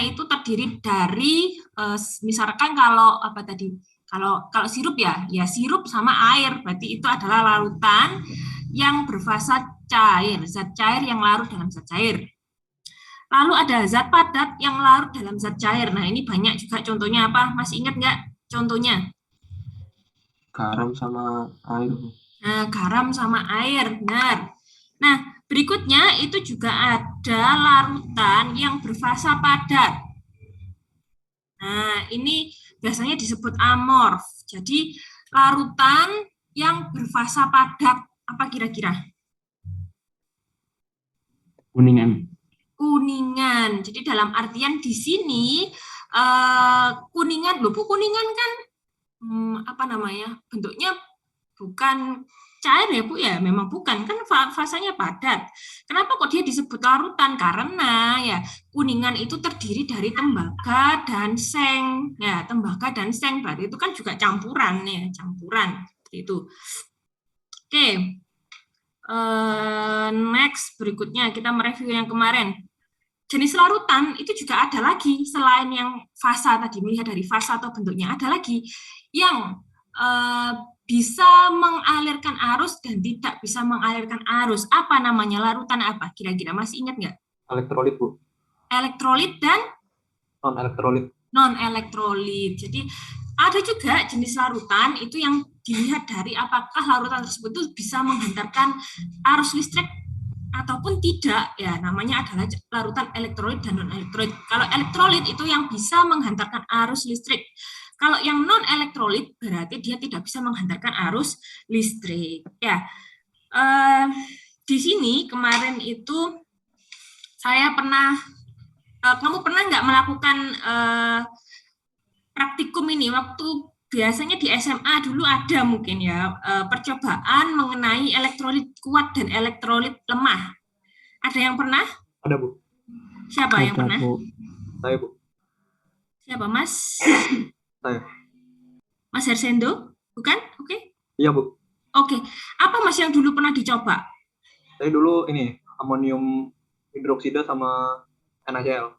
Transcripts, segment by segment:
larutannya itu terdiri dari misalkan kalau apa tadi? Kalau sirup ya sirup sama air, berarti itu adalah larutan yang berfasa cair, zat cair yang larut dalam zat cair. Lalu ada zat padat yang larut dalam zat cair. Nah, ini banyak juga contohnya apa? Masih ingat nggak contohnya? Garam sama air. Nah, garam sama air, benar. Nah, berikutnya itu juga ada larutan yang berfasa padat. Nah, ini biasanya disebut amorf. Jadi, larutan yang berfasa padat, apa kira-kira? Kuningan. Kuningan. Jadi, dalam artian di sini, kuningan, loh, Bu, kuningan kan, apa namanya, bentuknya bukan cair ya Bu ya, memang bukan, kan fasanya padat. Kenapa kok dia disebut larutan? Karena ya kuningan itu terdiri dari tembaga dan seng. Ya, tembaga dan seng berarti itu kan juga campuran ya, campuran seperti itu. Oke. Next berikutnya kita mereview yang kemarin. Jenis larutan itu juga ada lagi selain yang fasa tadi, melihat dari fasa atau bentuknya, ada lagi yang bisa mengalirkan arus dan tidak bisa mengalirkan arus. Apa namanya? Larutan apa? Kira-kira masih ingat nggak? Elektrolit, Bu. Elektrolit dan Non-elektrolit. non-elektrolit. Jadi ada juga jenis larutan itu yang dilihat dari apakah larutan tersebut itu bisa menghantarkan arus listrik ataupun tidak, ya namanya adalah larutan elektrolit dan non elektrolit. Kalau elektrolit itu yang bisa menghantarkan arus listrik. Kalau yang non elektrolit berarti dia tidak bisa menghantarkan arus listrik. Ya, di sini kemarin itu saya pernah, kamu pernah nggak melakukan praktikum ini waktu biasanya di SMA dulu ada mungkin ya percobaan mengenai elektrolit kuat dan elektrolit lemah. Ada yang pernah? Ada, Bu. Siapa yang Ada, pernah? Bu. Saya, Bu. Siapa, Mas? Saya. Mas Hersendo? Bukan? Oke. Iya, Bu. Oke. Apa Mas yang dulu pernah dicoba? Saya dulu ini amonium hidroksida sama NaCl.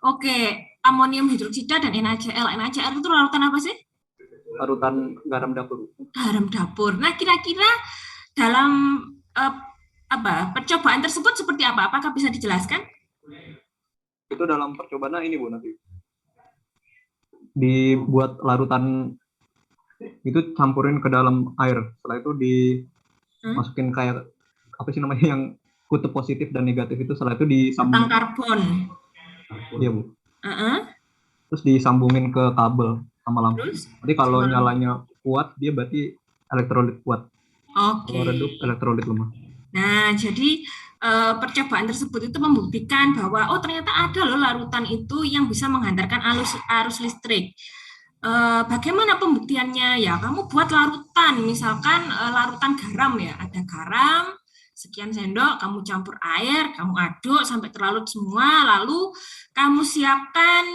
Oke. Amonium hidroksida dan NaCl. NaCl itu larutan apa sih? Larutan garam dapur. Garam dapur. Nah, kira-kira dalam eh, apa percobaan tersebut seperti apa? Apakah bisa dijelaskan? Itu dalam percobaan ini, Bu, nanti. Dibuat larutan itu campurin ke dalam air. Setelah itu dimasukin kayak apa sih namanya yang kutub positif dan negatif itu, setelah itu Batang disambung. karbon. Iya, Bu. Uh-uh. Terus disambungin ke kabel sama lampu. Terus? Jadi kalau Sama lampu. nyalanya kuat, dia berarti elektrolit kuat. Kalau Oke. redup, elektrolit lemah. Nah, jadi percobaan tersebut itu membuktikan bahwa oh ternyata ada loh larutan itu yang bisa menghantarkan arus listrik. Bagaimana pembuktiannya? Ya, kamu buat larutan, misalkan larutan garam ya, ada garam sekian sendok, kamu campur air, kamu aduk sampai terlarut semua, lalu kamu siapkan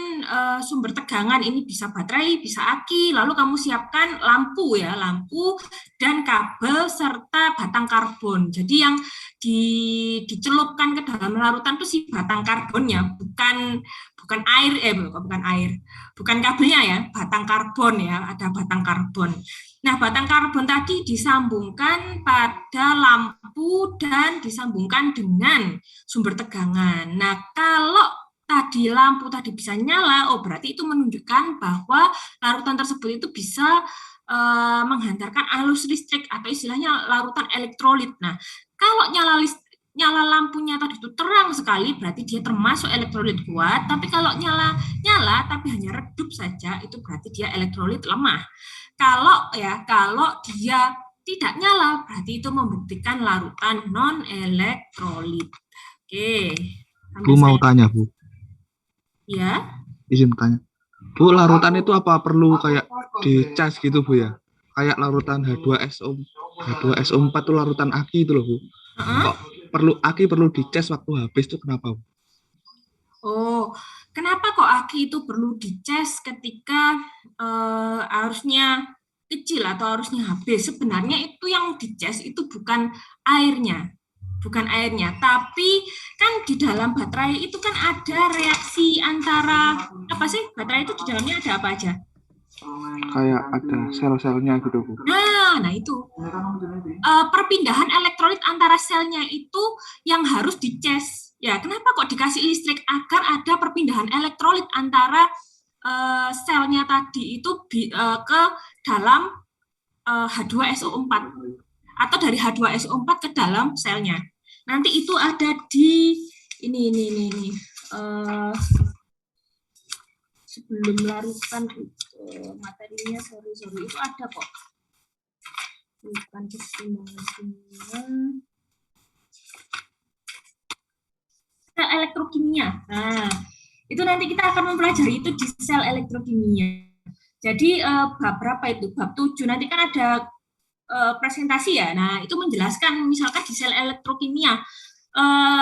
sumber tegangan, ini bisa baterai, bisa aki, lalu kamu siapkan lampu ya, lampu dan kabel serta batang karbon. Jadi yang dicelupkan ke dalam larutan itu si batang karbonnya, bukan air, bukan air, bukan kabelnya ya, batang karbon ya, ada batang karbon. Nah, batang karbon tadi disambungkan pada lampu dan disambungkan dengan sumber tegangan. Nah, kalau tadi lampu tadi bisa nyala, oh berarti itu menunjukkan bahwa larutan tersebut itu bisa menghantarkan arus listrik atau istilahnya larutan elektrolit. Nah, kalau nyala lampunya tadi itu terang sekali, berarti dia termasuk elektrolit kuat. Tapi kalau nyala tapi hanya redup saja, itu berarti dia elektrolit lemah. Kalau dia tidak nyala, berarti itu membuktikan larutan non elektrolit. Oke, Bu mau tanya, Bu. Ya. Izin tanya. Bu, larutan itu apa perlu kayak dicas gitu, Bu ya? Kayak larutan H2SO4 itu larutan aki itu loh, Bu. Kok perlu dicas waktu habis itu kenapa, Bu? Oh, kenapa kok aki itu perlu dicas ketika arusnya kecil atau arusnya habis? Sebenarnya itu yang dicas itu bukan airnya, bukan airnya. Tapi kan di dalam baterai itu kan ada reaksi antara apa sih? Baterai itu di dalamnya ada apa aja? Kayak ada sel-selnya gitu Bu. Nah itu perpindahan elektrolit antara selnya itu yang harus dicas. Ya, kenapa kok dikasih listrik agar ada perpindahan elektrolit antara selnya tadi itu ke dalam H2SO4 atau dari H2SO4 ke dalam selnya. Nanti itu ada di ini. Sebelum larutan materinya sorry itu ada kok. Bukan kesimbangan sel elektrokimia. Nah, itu nanti kita akan mempelajari itu di sel elektrokimia. Jadi bab berapa itu? Bab 7. Nanti kan ada presentasi ya. Nah, itu menjelaskan misalkan di sel elektrokimia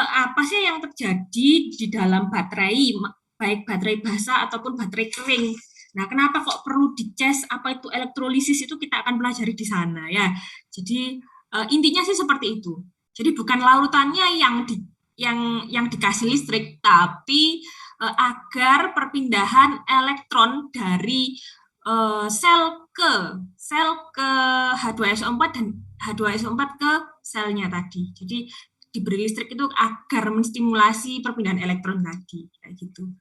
apa sih yang terjadi di dalam baterai, baik baterai basah ataupun baterai kering. Nah, kenapa kok perlu dicas, apa itu elektrolisis, itu kita akan pelajari di sana ya. Jadi intinya sih seperti itu. Jadi bukan larutannya yang dikasih listrik, tapi agar perpindahan elektron dari sel ke H2SO4 dan H2SO4 ke selnya tadi. Jadi diberi listrik itu agar menstimulasi perpindahan elektron tadi, kayak gitu.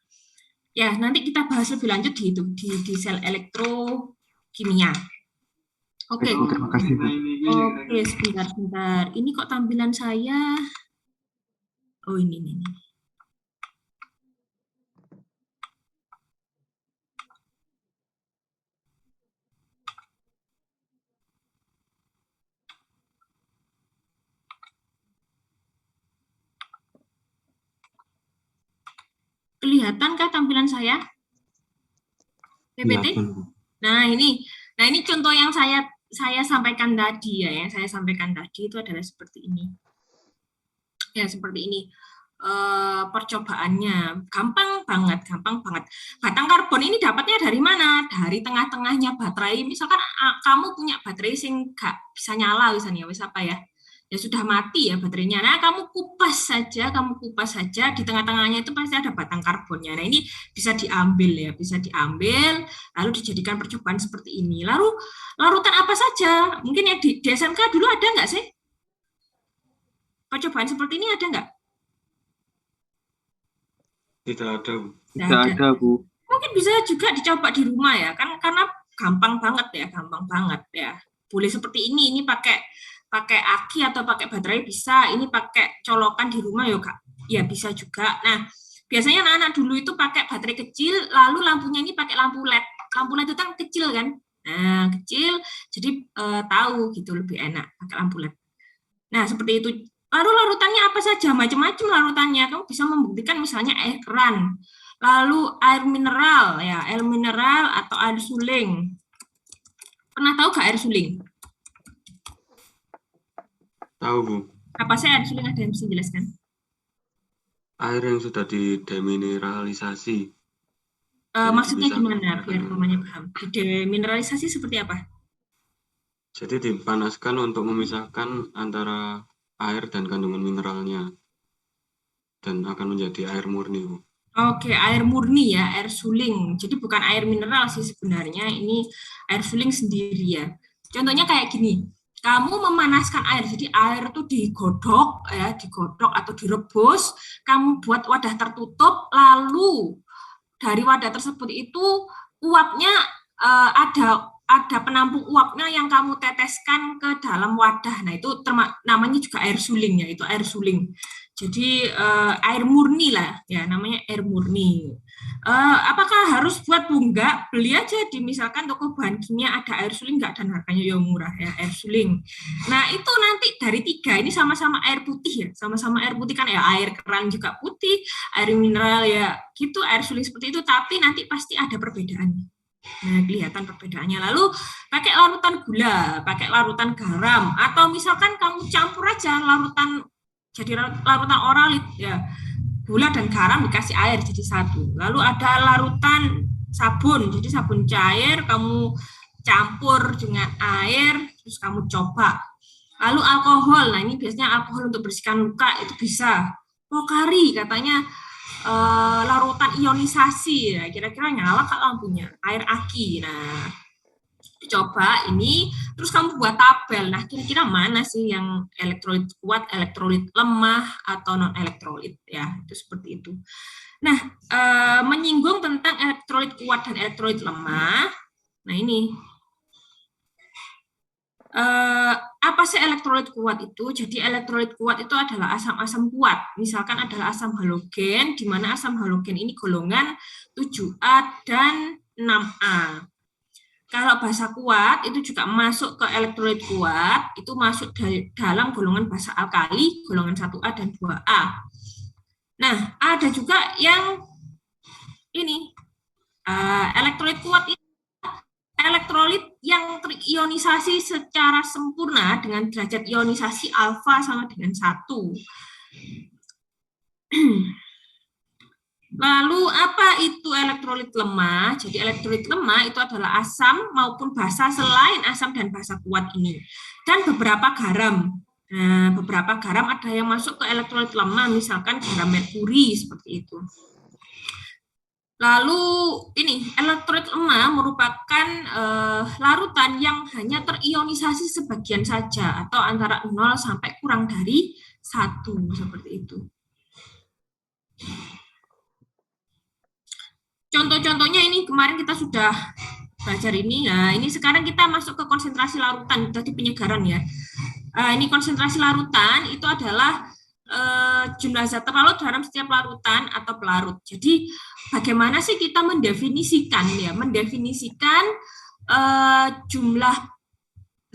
Ya, nanti kita bahas lebih lanjut di sel elektrokimia. Oke. Terima kasih Bu. Oke, sebentar. Ini kok tampilan saya? Oh, ini. Kelihatankah tampilan saya? PPT? Nah, ini contoh yang saya sampaikan tadi ya, yang saya sampaikan tadi itu adalah seperti ini. Ya, seperti ini. Percobaannya gampang banget. Batang karbon ini dapatnya dari mana? Dari tengah-tengahnya baterai. Misalkan kamu punya baterai sing gak bisa nyala misalnya, wis apa ya? Ya sudah mati ya baterainya. Nah, kamu kupas saja di tengah-tengahnya itu pasti ada batang karbonnya. Nah, ini bisa diambil lalu dijadikan percobaan seperti ini. Lalu larutan apa saja? Mungkin ya di SMK dulu ada nggak sih? Percobaan seperti ini ada nggak? Tidak ada Bu. Mungkin bisa juga dicoba di rumah ya, kan karena gampang banget ya. Boleh seperti ini pakai aki atau pakai baterai bisa, ini pakai colokan di rumah ya Kak. Ya bisa juga. Nah, biasanya anak-anak dulu itu pakai baterai kecil, lalu lampunya ini pakai lampu LED. Lampu LED itu kan kecil kan? Nah, kecil, jadi tahu gitu lebih enak pakai lampu LED. Nah, seperti itu. Lalu larutannya apa saja? Macam-macam larutannya. Kamu bisa membuktikan misalnya air keran, lalu air mineral atau air suling. Pernah tahu nggak air suling? Tahu Bu. Apa sih air suling, ada yang bisa jelaskan? Air yang sudah didemineralisasi. Maksudnya gimana biar temannya paham? Demineralisasi seperti apa? Jadi dipanaskan untuk memisahkan antara air dan kandungan mineralnya, dan akan menjadi air murni Bu. Oke, air murni ya, air suling. Jadi bukan air mineral sih sebenarnya, ini air suling sendiri ya. Contohnya kayak gini, kamu memanaskan air, jadi air itu digodok atau direbus, kamu buat wadah tertutup, lalu dari wadah tersebut itu uapnya ada penampung uapnya yang kamu teteskan ke dalam wadah. Nah, itu namanya juga air suling ya, itu air suling. Jadi air murni lah ya, namanya air murni. Apakah harus buat bunga? Beli aja di misalkan toko bahan kimia ada air suling nggak, dan harganya yang murah ya, air suling. Nah, itu nanti dari 3 ini sama-sama air putih ya, sama-sama air putih kan ya, air keran juga putih, air mineral ya gitu, air suling seperti itu, tapi nanti pasti ada perbedaannya. Nah, kelihatan perbedaannya. Lalu pakai larutan gula, pakai larutan garam, atau misalkan kamu campur aja larutan, jadi larutan oralit ya, gula dan garam dikasih air jadi satu. Lalu ada larutan sabun, jadi sabun cair kamu campur dengan air, terus kamu coba. Lalu alkohol, nah ini biasanya alkohol untuk bersihkan luka itu bisa. Pokari katanya larutan ionisasi, ya, kira-kira nyala kak lampunya. Air aki, nah coba ini, terus kamu buat tabel. Nah kira-kira mana sih yang elektrolit kuat, elektrolit lemah, atau non elektrolit ya, itu seperti itu. Nah menyinggung tentang elektrolit kuat dan elektrolit lemah. Nah ini apa sih elektrolit kuat itu? Jadi elektrolit kuat itu adalah asam-asam kuat. Misalkan adalah asam halogen, di mana asam halogen ini golongan 7A dan 6A. Kalau basa kuat itu juga masuk ke elektrolit kuat, itu masuk dalam golongan basa alkali, golongan 1A dan 2A. Nah, ada juga yang ini, elektrolit kuat ini elektrolit yang terionisasi secara sempurna dengan derajat ionisasi alfa sama dengan 1. Lalu apa itu elektrolit lemah? Jadi elektrolit lemah itu adalah asam maupun basa selain asam dan basa kuat ini. Dan beberapa garam. Nah, beberapa garam ada yang masuk ke elektrolit lemah, misalkan garam merkuri seperti itu. Lalu ini elektrolit lemah merupakan larutan yang hanya terionisasi sebagian saja atau antara 0 sampai kurang dari 1 seperti itu. Contoh-contohnya ini kemarin kita sudah belajar ini. Nah, ini sekarang kita masuk ke konsentrasi larutan, tadi penyegaran ya. Ini konsentrasi larutan itu adalah jumlah zat terlarut dalam setiap larutan atau pelarut. Jadi bagaimana sih kita mendefinisikan ya? Mendefinisikan jumlah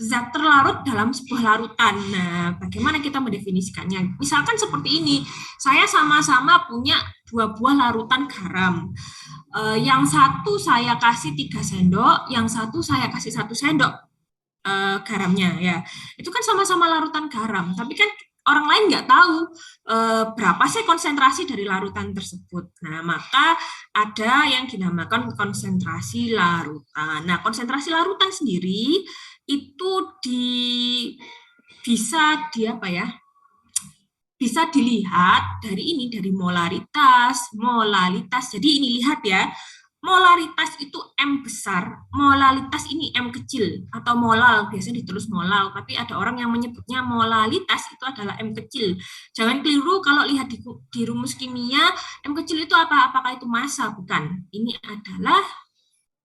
zat terlarut dalam sebuah larutan. Nah, bagaimana kita mendefinisikannya? Misalkan seperti ini, saya sama-sama punya 2 buah larutan garam. Yang satu saya kasih 3 sendok, yang satu saya kasih 1 sendok garamnya ya. Itu kan sama-sama larutan garam, tapi kan orang lain nggak tahu berapa sih konsentrasi dari larutan tersebut. Nah, maka ada yang dinamakan konsentrasi larutan. Nah, konsentrasi larutan sendiri itu bisa apa ya? Bisa dilihat dari ini, dari molaritas, molalitas. Jadi ini lihat ya, molaritas itu M besar, molalitas ini M kecil, atau molal, biasanya ditulis molal, tapi ada orang yang menyebutnya molalitas itu adalah M kecil. Jangan keliru kalau lihat di rumus kimia, M kecil itu apa? Apakah itu massa? Bukan. Ini adalah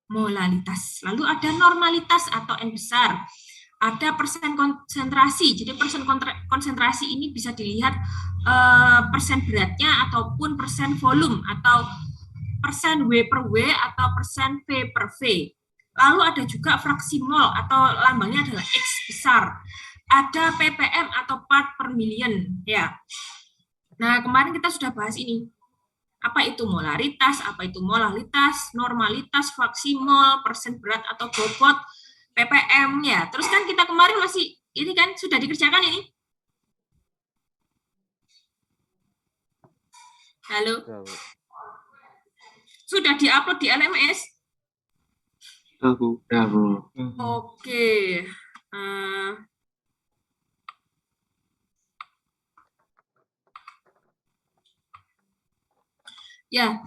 molalitas. Lalu ada normalitas atau N besar. Ada persen konsentrasi. Jadi persen konsentrasi ini bisa dilihat persen beratnya ataupun persen volume atau persen W per W atau persen V per V. Lalu ada juga fraksi mol atau lambangnya adalah X besar. Ada ppm atau part per million ya. Nah, kemarin kita sudah bahas ini. Apa itu molaritas, apa itu molalitas, normalitas, fraksi mol, persen berat atau bobot, ppm ya. Terus kan kita kemarin masih ini kan sudah dikerjakan ini. Halo. Sudah diupload di LMS? Ya, Bu. Ya, Bu. Oke. Ya.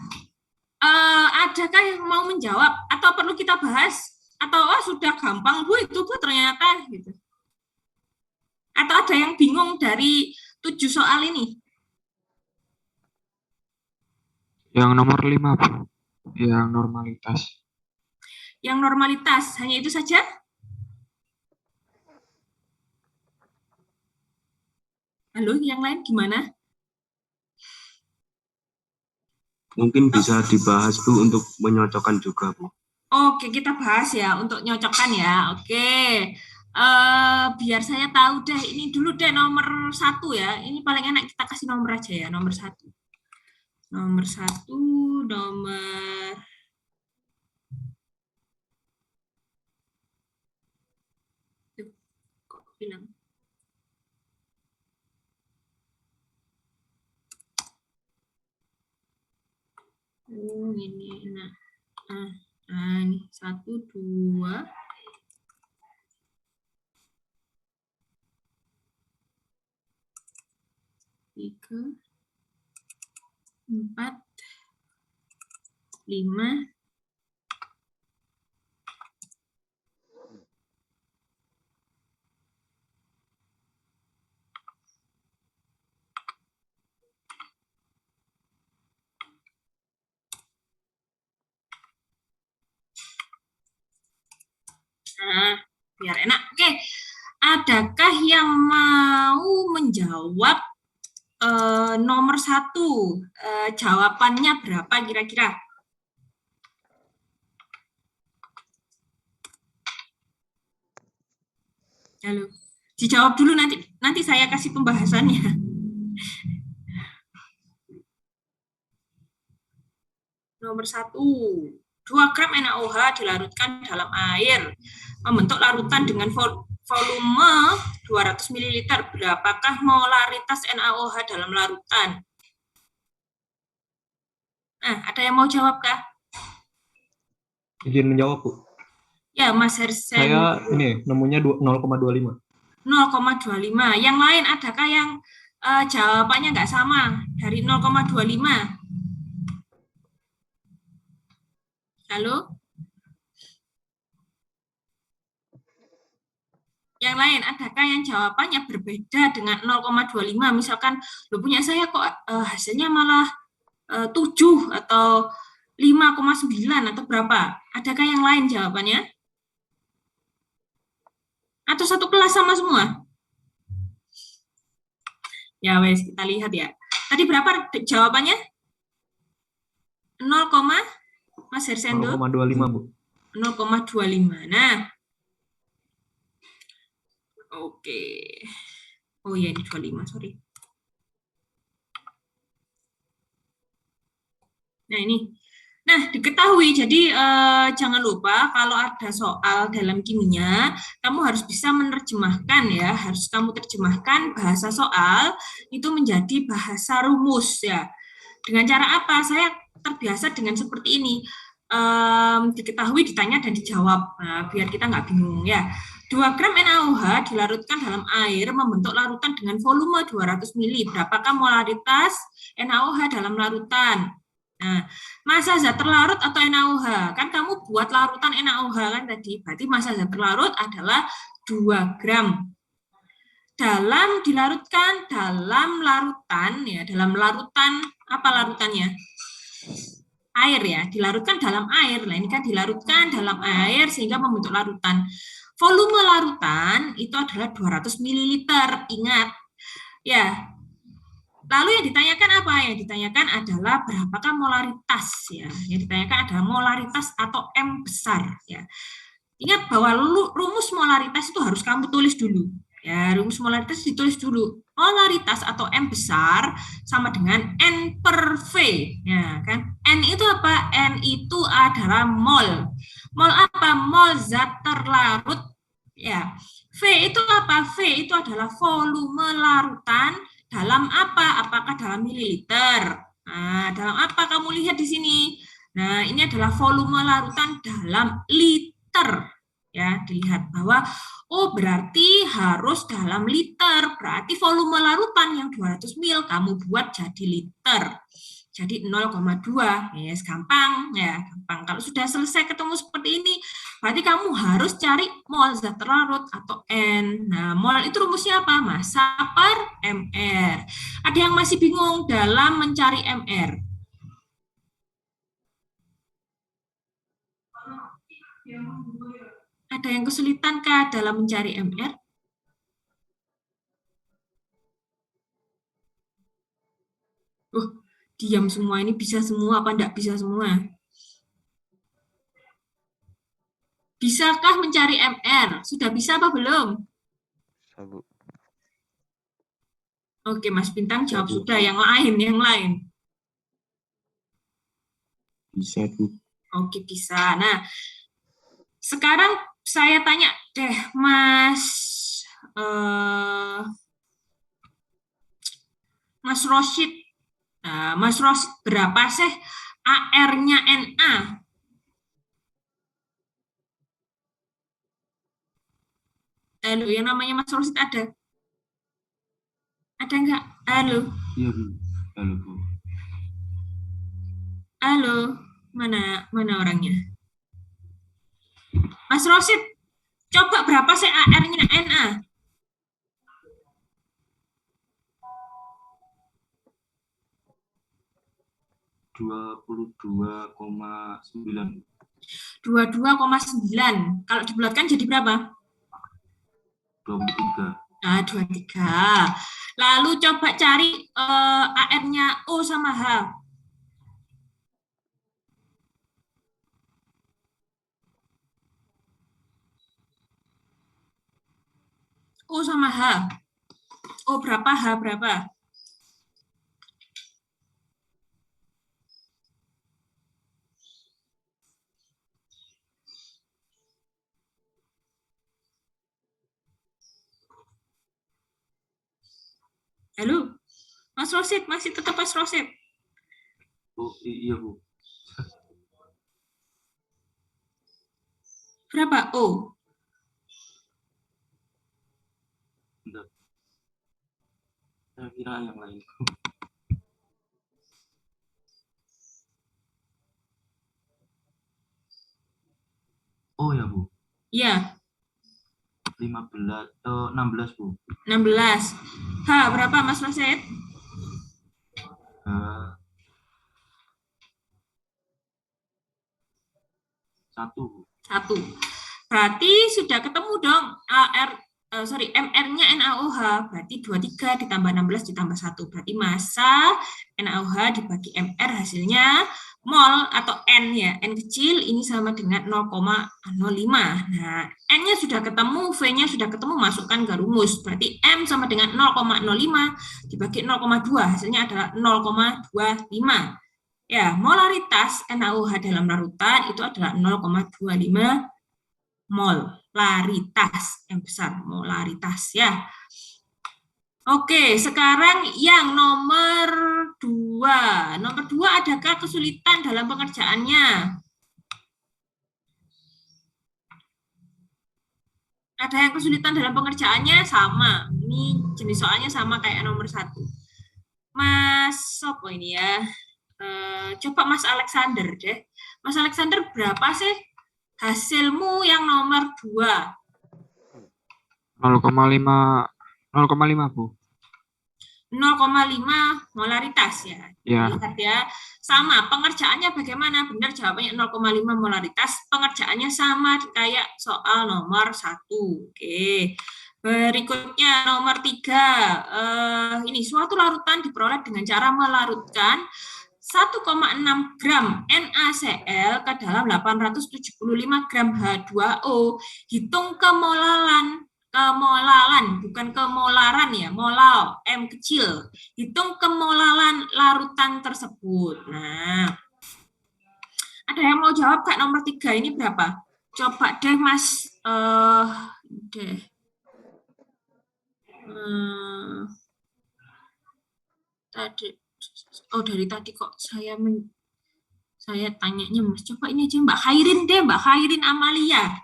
Adakah yang mau menjawab atau perlu kita bahas? Atau sudah gampang Bu itu Bu ternyata gitu. Atau ada yang bingung dari 7 soal ini? Yang nomor 5, Bu. Yang normalitas. Yang normalitas, hanya itu saja? Halo, yang lain gimana? Mungkin bisa dibahas, Bu, untuk menyocokkan juga, Bu. Oke, kita bahas ya untuk nyocokkan ya. Oke. Biar saya tahu deh, ini dulu deh nomor 1 ya. Ini paling enak kita kasih nomor aja ya, nomor 1. Nomor 1, nomor kok bilang ini nah. Ini 1, 2 3, 4, 5. Nah, biar enak. Oke, adakah yang mau menjawab nomor 1? Jawabannya berapa kira-kira? Halo, dijawab dulu, nanti saya kasih pembahasannya. Nomor 1, 2 gram NaOH dilarutkan dalam air, membentuk larutan dengan volume 200 ml. Berapakah molaritas NaOH dalam larutan? Nah, ada yang mau jawab kah? Izin menjawab, Bu. Ya, Mas Hersen. Saya ini nemunya 0,25. 0,25. Yang lain adakah yang jawabannya nggak sama dari 0,25? Halo? Yang lain, adakah yang jawabannya berbeda dengan 0,25? Misalkan, lo punya saya kok hasilnya malah 7 atau 5,9 atau berapa? Adakah yang lain jawabannya? Atau satu kelas sama semua? Ya wes, kita lihat ya. Tadi berapa jawabannya? 0, Mas Hersendo? 0,25, Bu. 0,25. Nah, oke. Oh iya, ini 25, sorry. Nah, ini. Nah, diketahui, jadi jangan lupa kalau ada soal dalam kimia, kamu harus bisa menerjemahkan ya, harus kamu terjemahkan bahasa soal itu menjadi bahasa rumus ya. Dengan cara apa? Saya terbiasa dengan seperti ini. Diketahui, ditanya, dan dijawab. Nah, biar kita nggak bingung ya. 2 gram NaOH dilarutkan dalam air membentuk larutan dengan volume 200 ml. Berapakah molaritas NaOH dalam larutan? Nah, massa zat terlarut atau NaOH? Kan kamu buat larutan NaOH kan tadi. Berarti massa zat terlarut adalah 2 gram. Dilarutkan dalam larutan ya, dalam larutan apa larutannya? Air ya, dilarutkan dalam air. Nah, ini kan dilarutkan dalam air sehingga membentuk larutan. Volume larutan itu adalah 200 ml. Ingat. Ya. Lalu yang ditanyakan apa? Yang ditanyakan adalah berapakah molaritas ya. Yang ditanyakan adalah molaritas atau M besar ya. Ingat bahwa rumus molaritas itu harus kamu tulis dulu. Ya, rumus molaritas ditulis dulu. Molaritas atau M besar sama dengan N per V. Ya, kan? N itu apa? N itu adalah mol. Mol apa? Mol zat terlarut. Ya. V itu apa? V itu adalah volume larutan dalam apa? Apakah dalam mililiter? Nah, dalam apa kamu lihat di sini? Nah, ini adalah volume larutan dalam liter. Ya, dilihat bahwa oh berarti harus dalam liter. Berarti volume larutan yang 200 ml kamu buat jadi liter. Jadi 0,2. Yes, gampang ya, gampang. Kalau sudah selesai ketemu seperti ini, berarti kamu harus cari mol zat terlarut atau N. Nah, mol itu rumusnya apa? Massa per mR. Ada yang masih bingung dalam mencari mR? Ada yang kesulitan kah dalam mencari MR? Diam semua, ini bisa semua apa enggak bisa semua? Bisakah mencari MR? Sudah bisa apa belum? Bisa, Bu. Oke, Mas Bintang jawab sudah. Yang lain. Bisa, Bu. Oke, bisa. Nah, sekarang saya tanya deh, Mas Rosyid. Nah, Mas Rosyid, berapa sih AR-nya Na? Yang namanya Mas Rosyid ada? Ada nggak? Halo, Iya, Bu. Halo, Bu. halo. Mana orangnya? Mas Rosid, coba berapa sih AR-nya NA? 22,9. 22,9. Kalau dibulatkan jadi berapa? 23. Nah, 23. Lalu coba cari AR-nya O sama H. O sama H. O berapa, H berapa? Halo, Mas Rosid, masih tetap Mas Rosid. Oh, iya, Bu. Berapa O? Bentar. Saya kira yang lain. Oh ya, Bu. Iya, 16, Bu. 16. H berapa Mas Rosid? Eh, 1, Bu. 1. Berarti sudah ketemu dong MR-nya NaOH, berarti 23 ditambah 16 ditambah 1. Berarti massa NaOH dibagi MR hasilnya mol atau N ya, N kecil ini sama dengan 0,05. Nah, N-nya sudah ketemu, V-nya sudah ketemu, masukkan ke rumus. Berarti M sama dengan 0,05 dibagi 0,2, hasilnya adalah 0,25. Ya, molaritas NaOH dalam larutan itu adalah 0,25 mol. Laritas yang besar, molaritas ya. Oke, sekarang yang nomor 2. Nomor 2, adakah kesulitan dalam pengerjaannya? Ada yang kesulitan dalam pengerjaannya? Sama. Ini jenis soalnya sama kayak nomor 1. Mas, sopo ini ya? Coba Mas Alexander deh. Mas Alexander, berapa sih hasilmu yang nomor 2? 0,5 Bu. 0,5 molaritas ya. Ya. Lihat ya. Sama, pengerjaannya bagaimana? Benar jawabannya 0,5 molaritas. Pengerjaannya sama kayak soal nomor 1. Oke. Berikutnya nomor 3. Ini suatu larutan diperoleh dengan cara melarutkan 1,6 gram NaCl ke dalam 875 gram H2O. Hitung kemolaran, bukan kemolaran ya, molal, M kecil. Hitung kemolaran larutan tersebut. Nah, ada yang mau jawab Kak nomor 3 ini berapa? Coba deh Mas, tadi, dari tadi kok saya tanyanya Mas. Coba ini aja Mbak Khairin deh, Mbak Khairin Amalia.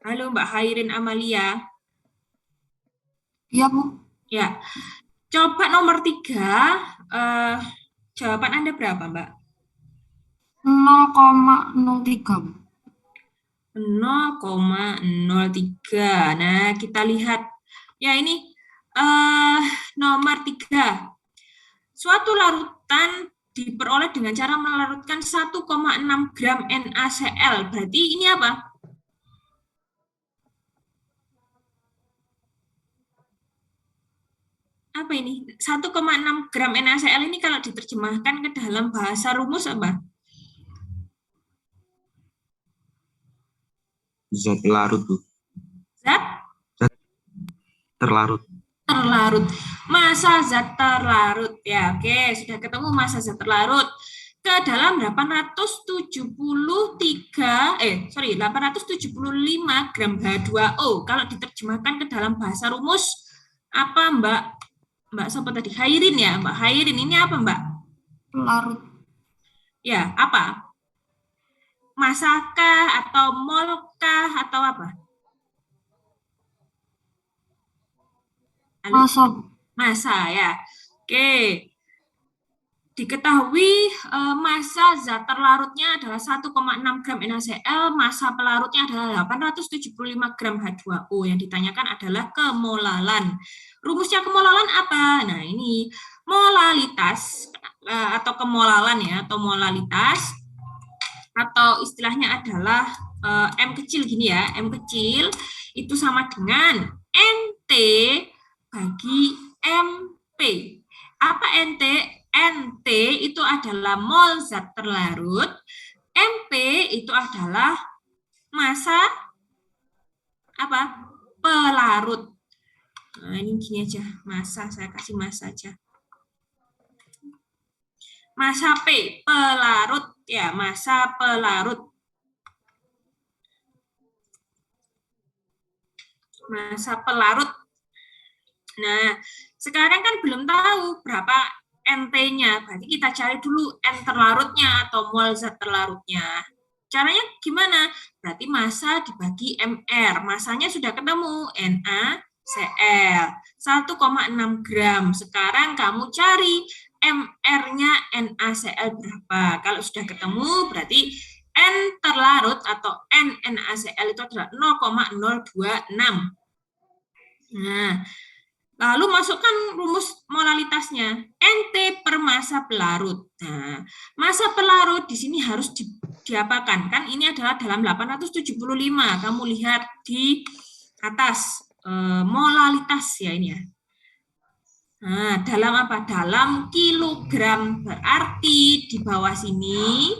Halo Mbak Khairin Amalia. Iya, Bu. Ya. Coba nomor 3, jawaban Anda berapa, Mbak? 0,03, Bu. 0,03. Nah, kita lihat. Ya, ini nomor 3. Suatu larutan diperoleh dengan cara melarutkan 1,6 gram NaCl. Berarti ini apa? Apa ini? 1,6 gram NaCl ini kalau diterjemahkan ke dalam bahasa rumus apa? Zat larut, Bu. Zat Terlarut. Massa zat terlarut. Ya, oke, sudah ketemu massa zat terlarut ke dalam 875 gram H2O. Kalau diterjemahkan ke dalam bahasa rumus apa, Mbak? Mbak siapa tadi? Khairin ya, Mbak Khairin. Ini apa, Mbak? Larut. Ya, apa? Masakah atau molkah atau apa? Halo? Masa, Massa ya. Oke. Diketahui massa zat terlarutnya adalah 1,6 gram NaCl, massa pelarutnya adalah 875 gram H2O. Yang ditanyakan adalah kemolalan. Rumusnya kemolalan apa? Nah, ini molalitas atau kemolalan ya, atau molalitas atau istilahnya adalah M kecil gini ya, M kecil itu sama dengan NT bagi MP. Apa NT? NT itu adalah mol zat terlarut, MP itu adalah massa apa? Pelarut. Nah, ini gini aja, massa, saya kasih massa aja. Massa P, pelarut ya, massa pelarut. Massa pelarut. Nah, sekarang kan belum tahu berapa NT-nya, berarti kita cari dulu N terlarutnya atau mol zat terlarutnya. Caranya gimana? Berarti massa dibagi MR. Massanya sudah ketemu, NaCl 1,6 gram. Sekarang kamu cari MR-nya NaCl berapa. Kalau sudah ketemu, berarti N terlarut atau N NaCl itu adalah 0,026. Nah, lalu masukkan rumus molalitasnya, NT per massa pelarut. Nah, massa pelarut di sini harus diapakan? Kan ini adalah dalam 875. Kamu lihat di atas molalitas ya ini ya. Nah, dalam apa? Dalam kilogram. Berarti di bawah sini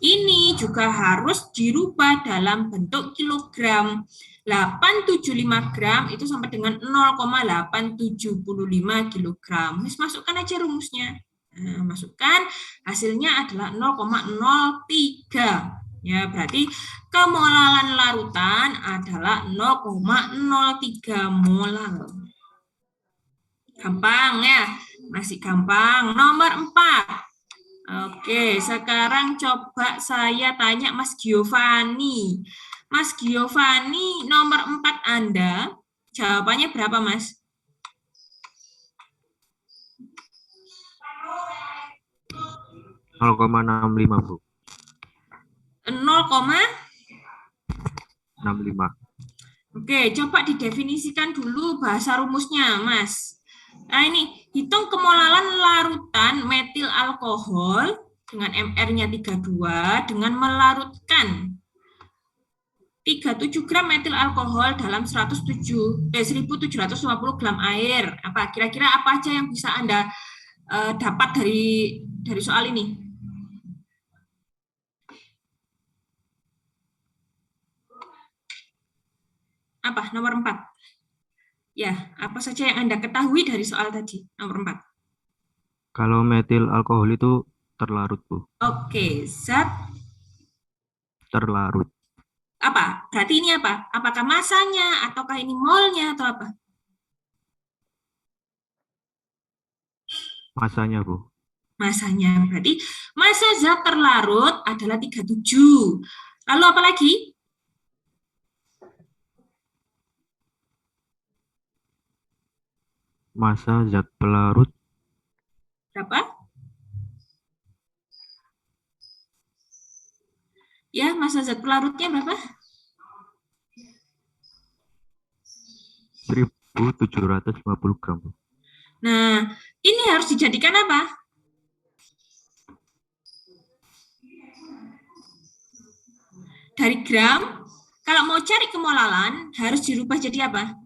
ini juga harus dirubah dalam bentuk kilogram. 875 gram itu sampai dengan 0,875 kilogram. Masukkan aja rumusnya. Nah, masukkan, hasilnya adalah 0,03. Ya, berarti kemolalan larutan adalah 0,03 molal. Gampang ya, masih gampang. Nomor 4. Oke, sekarang coba saya tanya Mas Giovanni. Mas Giovanni, nomor 4 Anda, jawabannya berapa, Mas? 0,65 Bu. 0,65. 65. Oke, coba didefinisikan dulu bahasa rumusnya, Mas. Nah, ini hitung kemolalan larutan metil alkohol dengan MR-nya 32 dengan melarutkan 37 gram metil alkohol dalam 1750 gram air. Apa kira-kira apa aja yang bisa Anda dapat dari soal ini? Apa? Nomor 4. Ya, apa saja yang Anda ketahui dari soal tadi? Nomor 4. Kalau metil alkohol itu terlarut Bu. Oke, zat Terlarut. apa? Berarti ini apa? Apakah masanya, ataukah ini molnya, atau apa? Masanya Bu. Masanya. Berarti massa zat terlarut adalah 37. Lalu apa lagi? Massa zat pelarut Berapa? Ya, massa zat pelarutnya berapa? 1750 gram Bu. Nah, ini harus dijadikan apa? Dari gram, kalau mau cari kemolalan, harus dirubah jadi apa?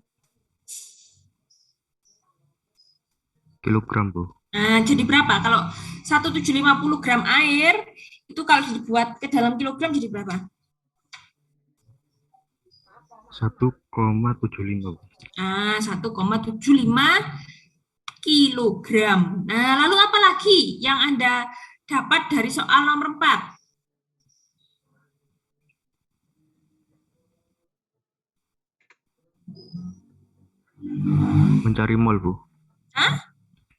Kilogram Bu. Nah, jadi berapa? Kalau 1750 gram air, itu kalau dibuat ke dalam kilogram jadi berapa? 1,75 Bu. Nah, 1,75 kilogram. Nah, lalu apa lagi yang Anda dapat dari soal nomor 4? Mencari mol Bu. Hah?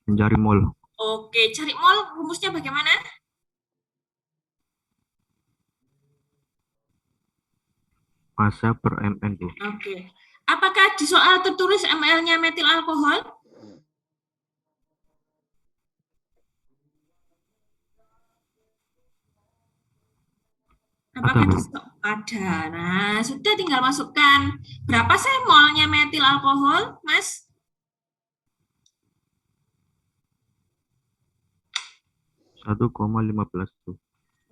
Mencari mol. Oke, cari mol rumusnya bagaimana? Massa per mn Bu. Oke. Apakah di soal tertulis ml-nya metil alkohol? Apakah Bu. ada? Nah, sudah tinggal masukkan. Berapa sih molnya metil alkohol, Mas? 1,15 Bu.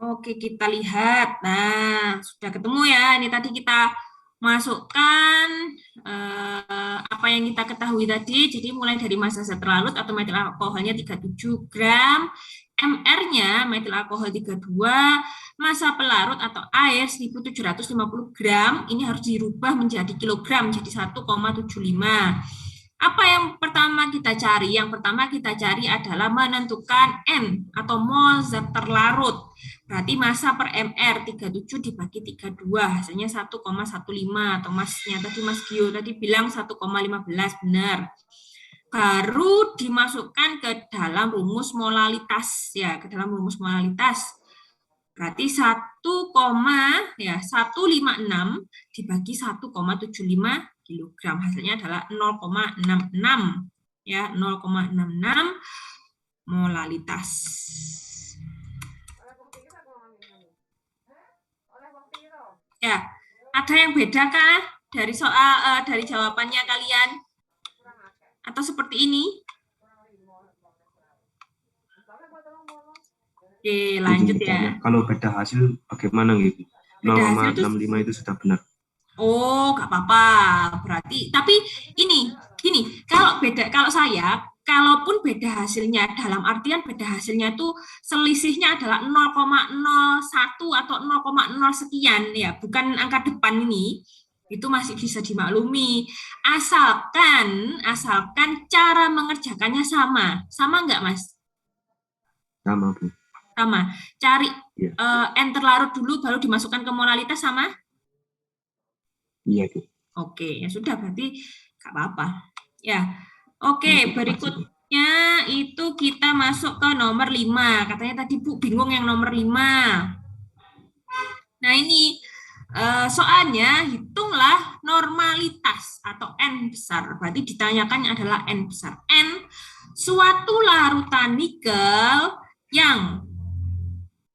Oke, kita lihat. Nah, sudah ketemu ya. Ini tadi kita masukkan apa yang kita ketahui tadi. Jadi mulai dari massa zat terlarut atau metil alkoholnya 37 gram, MR-nya metil alkohol 32, massa pelarut atau air 1750 gram. Ini harus dirubah menjadi kilogram, jadi 1,75. Apa yang pertama kita cari? Yang pertama kita cari adalah menentukan N atau mol zat terlarut. Berarti massa per MR 37 dibagi 32, hasilnya 1,15 atau masnya tadi Mas Gio tadi bilang 1,15, benar. Baru dimasukkan ke dalam rumus molalitas ya, ke dalam rumus molalitas. Berarti 1,156 dibagi 1,75 kilogram. Hasilnya adalah 0,66 ya, 0,66 molalitas. Ya, ada yang beda kah dari soal dari jawabannya kalian? Atau seperti ini? Oke, lanjut ya. Kalau beda hasil bagaimana gitu? Beda hasil 0,65 itu sudah benar. Oh, nggak apa-apa. Berarti, tapi ini, gini, kalau saya, kalaupun beda hasilnya, dalam artian beda hasilnya itu selisihnya adalah 0,01 atau 0,0 sekian, ya, bukan angka depan ini, itu masih bisa dimaklumi. Asalkan cara mengerjakannya sama. Sama nggak, Mas? Sama, Bu. Sama. Cari Ya. N terlarut dulu, baru dimasukkan ke molalitas sama? Iya, Bu. Oke, ya sudah berarti nggak apa-apa. Ya, oke, berikutnya itu kita masuk ke nomor 5. Katanya tadi Bu bingung yang nomor 5. Nah ini soalnya hitunglah normalitas atau N besar. Berarti ditanyakan adalah N besar. N suatu larutan nikel yang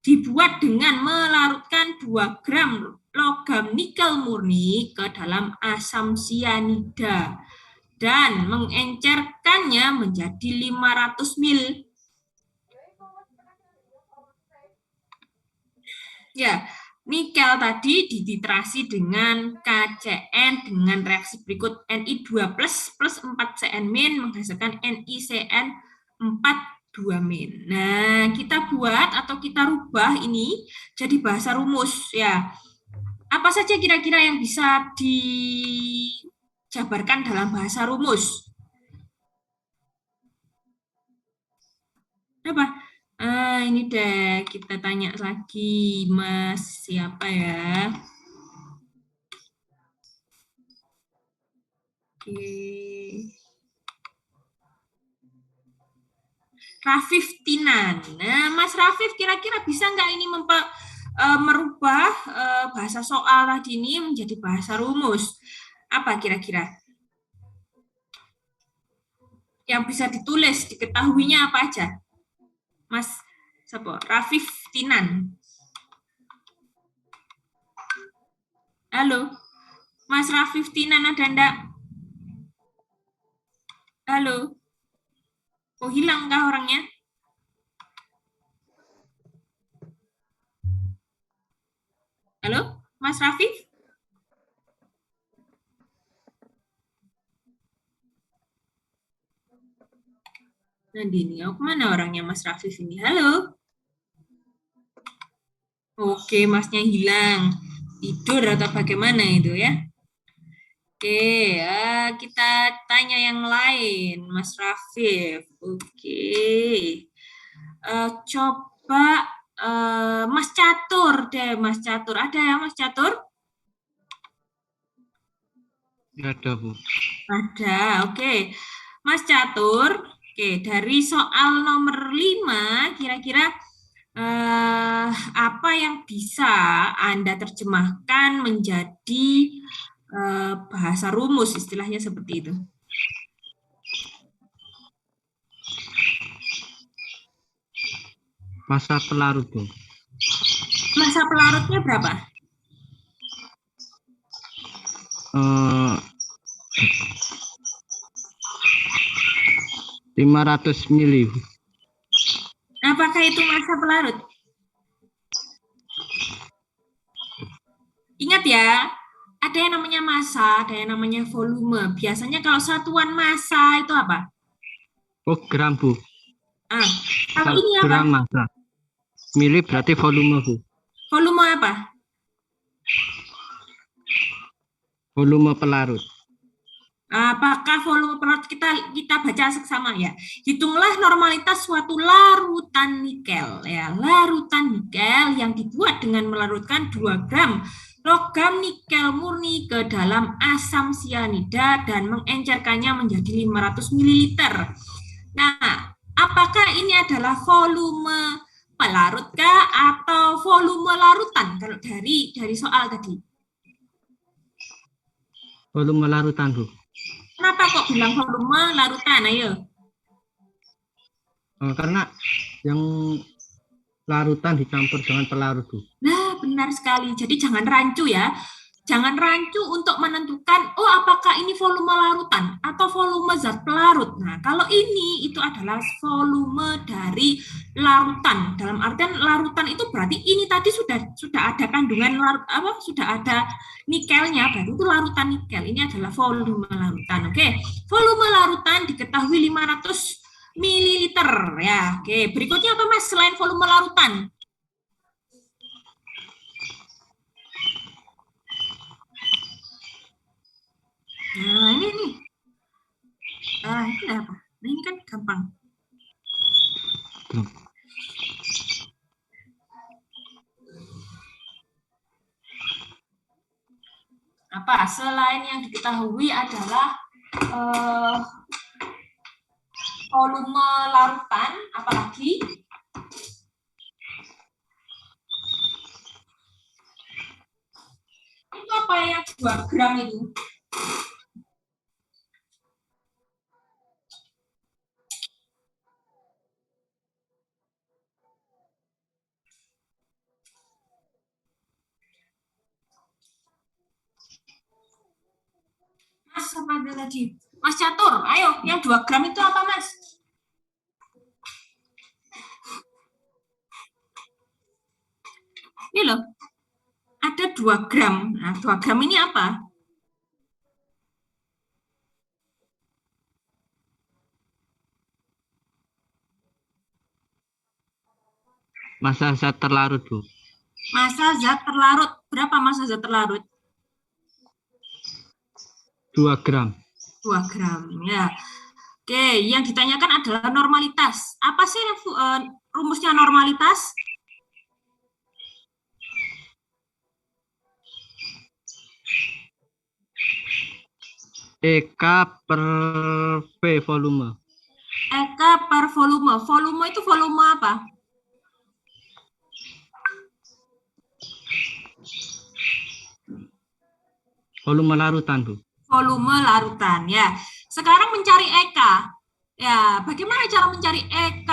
dibuat dengan melarutkan 2 gram logam nikel murni ke dalam asam sianida dan mengencerkannya menjadi 500 ml. Ya, nikel tadi dititrasi dengan KCN dengan reaksi berikut Ni2+ plus 4Cn- menghasilkan NiCN 4,2-. Nah, kita buat atau kita rubah ini jadi bahasa rumus ya. Apa saja kira-kira yang bisa dijabarkan dalam bahasa rumus? Apa? Ini deh, kita tanya lagi, Mas siapa ya? Oke. Rafif Tinan. Nah, Mas Rafif kira-kira bisa nggak ini merubah bahasa soal tadi ini menjadi bahasa rumus? Apa kira-kira? Yang bisa ditulis, diketahuinya apa aja? Mas siapa? Rafif Tinan. Halo, Mas Rafif Tinan ada enggak? Halo. Oh, hilang kah orangnya? Halo, Mas Rafif? Nandini, oh, kemana orangnya Mas Rafif ini? Halo? Oke, Masnya hilang. Tidur atau bagaimana itu ya? Oke, kita tanya yang lain, Mas Rafif. Oke. Coba Mas Catur deh, Mas Catur. Ada ya Mas Catur? Ada, Bu. Ada, oke. Mas Catur, oke, dari soal nomor 5, kira-kira apa yang bisa Anda terjemahkan menjadi bahasa rumus, istilahnya seperti itu. Masa pelarut, Bu. Masa pelarutnya berapa? 500 mili. Apakah itu masa pelarut? Ingat ya, ada yang namanya massa, ada yang namanya volume. Biasanya kalau satuan massa itu apa? Oh, gram, Bu. Kalau ini apa? Gram massa. Mili berarti volume, Bu. Volume apa? Volume pelarut. Apakah volume pelarut kita baca seksama ya? Hitunglah normalitas suatu larutan nikel ya. Larutan nikel yang dibuat dengan melarutkan 2 gram logam nikel murni ke dalam asam sianida dan mengencerkannya menjadi 500 ml. Nah, apakah ini adalah volume pelarut kah atau volume larutan kalau dari soal tadi? Volume larutan, Bu. Kenapa kok bilang volume larutan? Ayo. Karena yang larutan dicampur dengan pelarut, Bu. Nah, benar sekali. Jadi jangan rancu ya. Jangan rancu untuk menentukan, oh apakah ini volume larutan atau volume zat pelarut. Nah, kalau ini itu adalah volume dari larutan. Dalam artian larutan itu berarti ini tadi sudah ada kandungan sudah ada nikelnya, berarti itu larutan nikel. Ini adalah volume larutan. Oke. Volume larutan diketahui 500 ml ya. Oke, berikutnya apa Mas selain volume larutan? Nah, ini nih. Ini apa? Nah, ini kan gampang. Apa? Selain yang diketahui adalah volume larutan, apalagi? Itu apa yang 2 gram itu? Mas, apa ada tadi? Mas Catur, ayo, yang 2 gram itu apa, Mas? Ini loh, ada 2 gram. Nah, 2 gram ini apa? Massa zat terlarut, Bu. Massa zat terlarut. Berapa massa zat terlarut? 2 gram. 2 gram, ya. Oke, yang ditanyakan adalah normalitas. Apa sih rumusnya normalitas? EK per V volume. EK per volume. Volume itu volume apa? Volume larutan, Bu. Volume larutan, ya. Sekarang mencari EK. Ya, bagaimana cara mencari EK?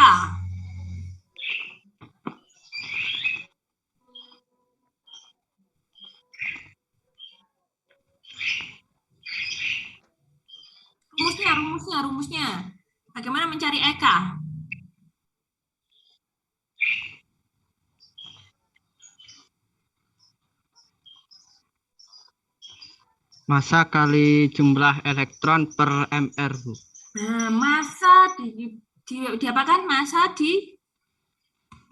Rumusnya. Bagaimana mencari EK? Massa kali jumlah elektron per mR, Bu. Nah, massa diapakan? Massa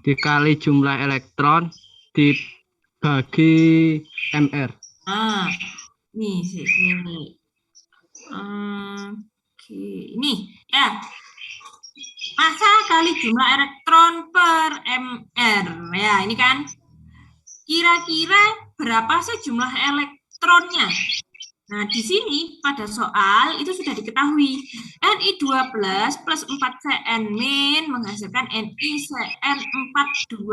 dikali jumlah elektron dibagi mR. Nih sini. Oke, ini ya. Massa kali jumlah elektron per mR. Ya, ini kan. Kira-kira berapa sih jumlah elektronnya? Nah, di sini pada soal itu sudah diketahui. Ni2+ plus 4Cn- menghasilkan NiCN42-.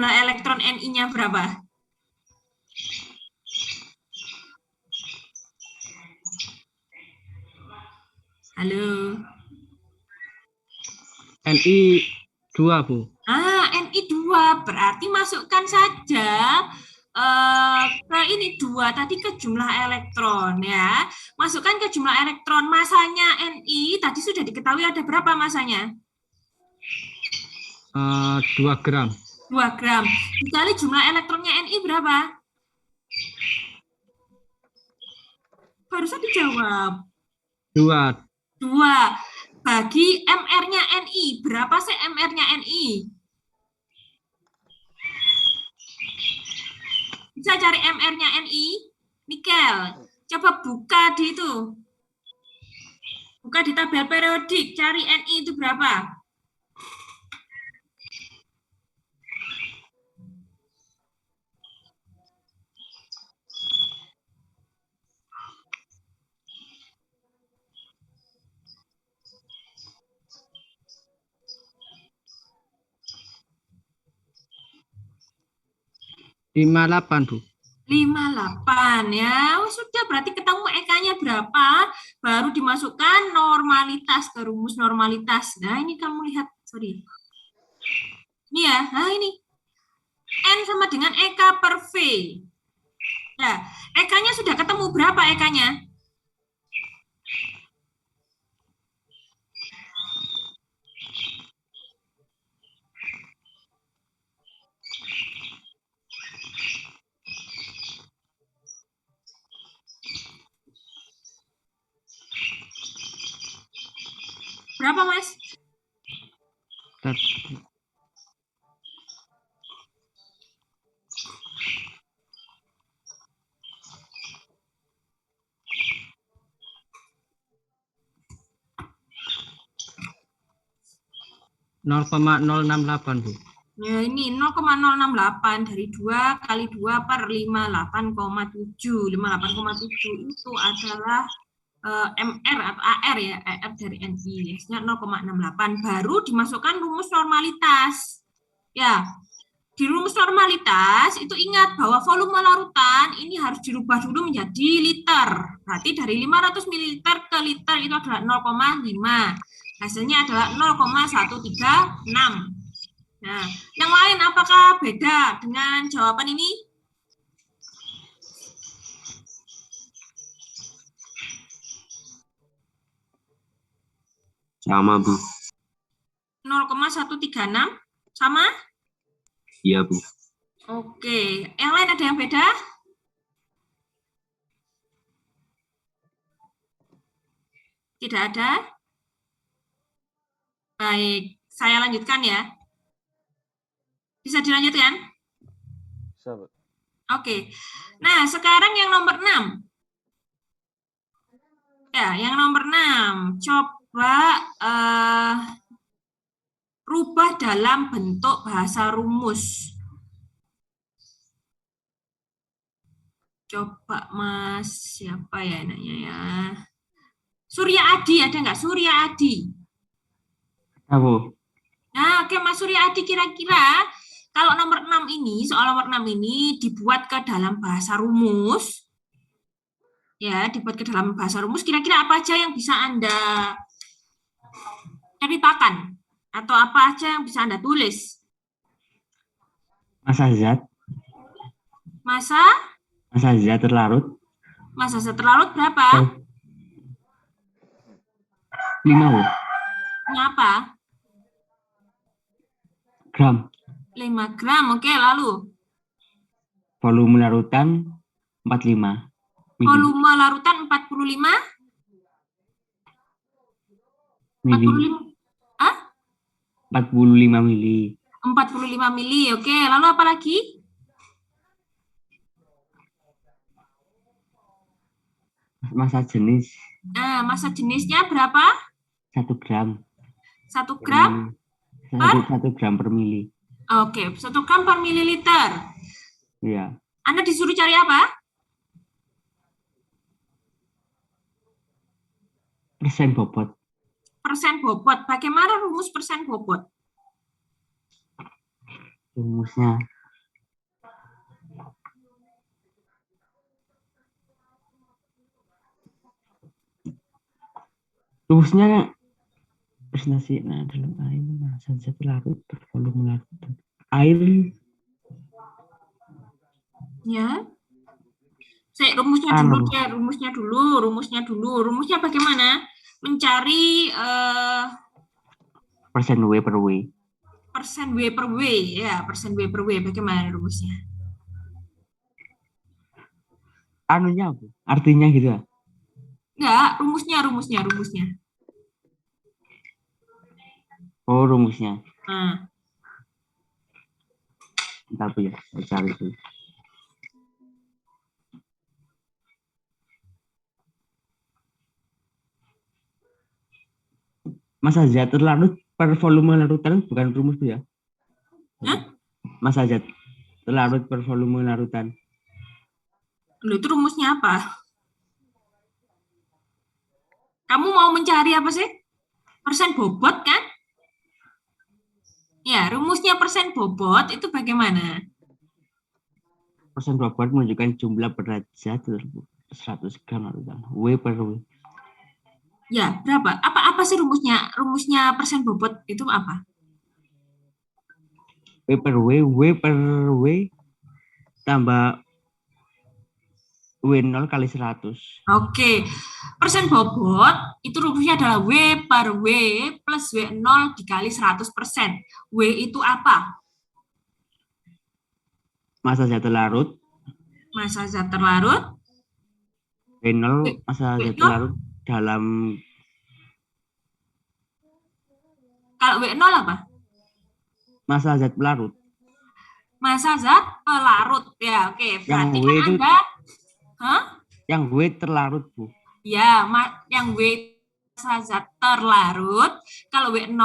jumlah elektron Ni-nya berapa? Halo. Ni 2, Bu. Ni 2, berarti masukkan saja ke ini 2 tadi ke jumlah elektron ya. Masukkan ke jumlah elektron. Masanya Ni tadi sudah diketahui ada berapa masanya? 2 gram. 2 gram. Dikali jumlah elektronnya Ni berapa? Barusan dijawab. 2. 2. Bagi MR-nya Ni. Berapa sih MR-nya Ni? Bisa cari MR-nya Ni? Nikel. Coba buka di itu. Buka di tabel periodik. Cari Ni itu berapa? Lima 8, Bu. 58 ya. Oh, sudah berarti ketemu EK-nya berapa, baru dimasukkan normalitas ke rumus normalitas. Nah, ini kamu lihat, sorry. Ini ya, nah ini. N sama dengan EK per V. Nah, EK-nya sudah ketemu berapa EK-nya? Berapa, Mas? Bentar. Nol koma 068, Bu. Ya, ini 0,068 dari 2 kali 2 per 58,7. 58,7 itu adalah MR atau AR ya, AR dari Ni. Hasilnya 0,68. Baru dimasukkan rumus normalitas. Ya, di rumus normalitas itu ingat bahwa volume larutan ini harus dirubah dulu menjadi liter. Berarti dari 500 ml ke liter itu adalah 0,5. Hasilnya adalah 0,136. Nah, yang lain apakah beda dengan jawaban ini? Sama, Bu. 0,136 sama? Iya, Bu. Oke, yang lain ada yang beda? Tidak ada? Baik, saya lanjutkan ya. Bisa dilanjutkan? Bisa, Bu. Oke. Nah, sekarang yang nomor 6. Ya, yang nomor 6. Coba rubah dalam bentuk bahasa rumus. Coba Mas, siapa ya namanya ya? Surya Adi, ada nggak Surya Adi? Bu. Nah, oke Mas Surya Adi, kira-kira kalau nomor 6 ini, soal nomor 6 ini dibuat ke dalam bahasa rumus, ya, dibuat ke dalam bahasa rumus, kira-kira apa aja yang bisa Anda ceritakan? Atau apa aja yang bisa Anda tulis? Masa zat. Masa Zat terlarut. Masa zat terlarut berapa? 5, Bu. Mengapa? Gram. 5 gram, oke, lalu? Volume larutan 45. Mili. Volume larutan 45? Mili. 45 mili. 45 mili, oke. Lalu apa lagi? Masa jenis. Nah, masa jenisnya berapa? 1 gram. 1 gram? 1 gram per mili. Oke, 1 gram per mililiter. Iya. Anda disuruh cari apa? Persen bobot. Persen bobot. Bagaimana rumus persen bobot? Rumusnya. Rumusnya presentasi dalam air massa zat larut bervolume larutan. Air Ya. Rumusnya dulu. Rumusnya bagaimana? Mencari persen W per W. persen W per W, ya, persen W per W. Bagaimana rumusnya? Anunya apa? Artinya gitu ya? Enggak, rumusnya. Oh, rumusnya. Nah, Bentar Bu ya, saya cari dulu. Massa zat terlarut per volume larutan bukan rumus Bu ya? Hah? Massa zat terlarut per volume larutan. Loh, itu rumusnya apa? Kamu mau mencari apa sih? Persen bobot kan? Ya, rumusnya persen bobot itu bagaimana? Persen bobot menunjukkan jumlah berat zat 100 gram larutan. W per W. Ya, berapa? Apa sih rumusnya? Rumusnya persen bobot itu apa? W per W tambah W0 kali 100. Oke, persen bobot itu rumusnya adalah W per W plus W0 dikali 100%. W itu apa? Massa zat terlarut. Massa zat terlarut. W0 massa zat terlarut dalam. Kalau W0 apa? Massa zat pelarut. Massa zat pelarut. Ya, oke. Berarti Yang W kan itu, Anda, yang W terlarut Bu. ya, yang W massa zat terlarut. Kalau W0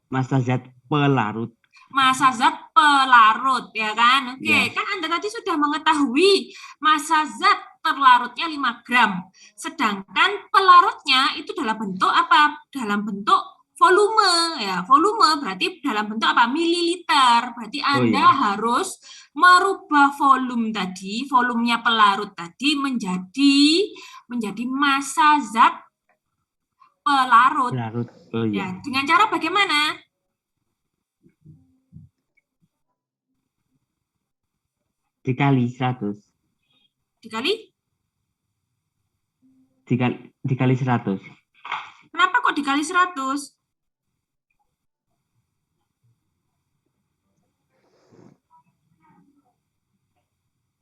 Massa zat pelarut. massa zat pelarut, ya kan? Oke, Ya. kan Anda tadi sudah mengetahui massa zat terlarutnya 5 gram. Sedangkan pelarutnya itu dalam bentuk apa? Dalam bentuk volume, ya. Volume berarti dalam bentuk apa? Mililiter. Berarti Anda harus merubah volume tadi, volumenya pelarut tadi menjadi massa zat pelarut. Pelarut. Oh Ya, iya. dengan cara bagaimana? Dikali 100. Dikali 100. Kenapa kok dikali 100?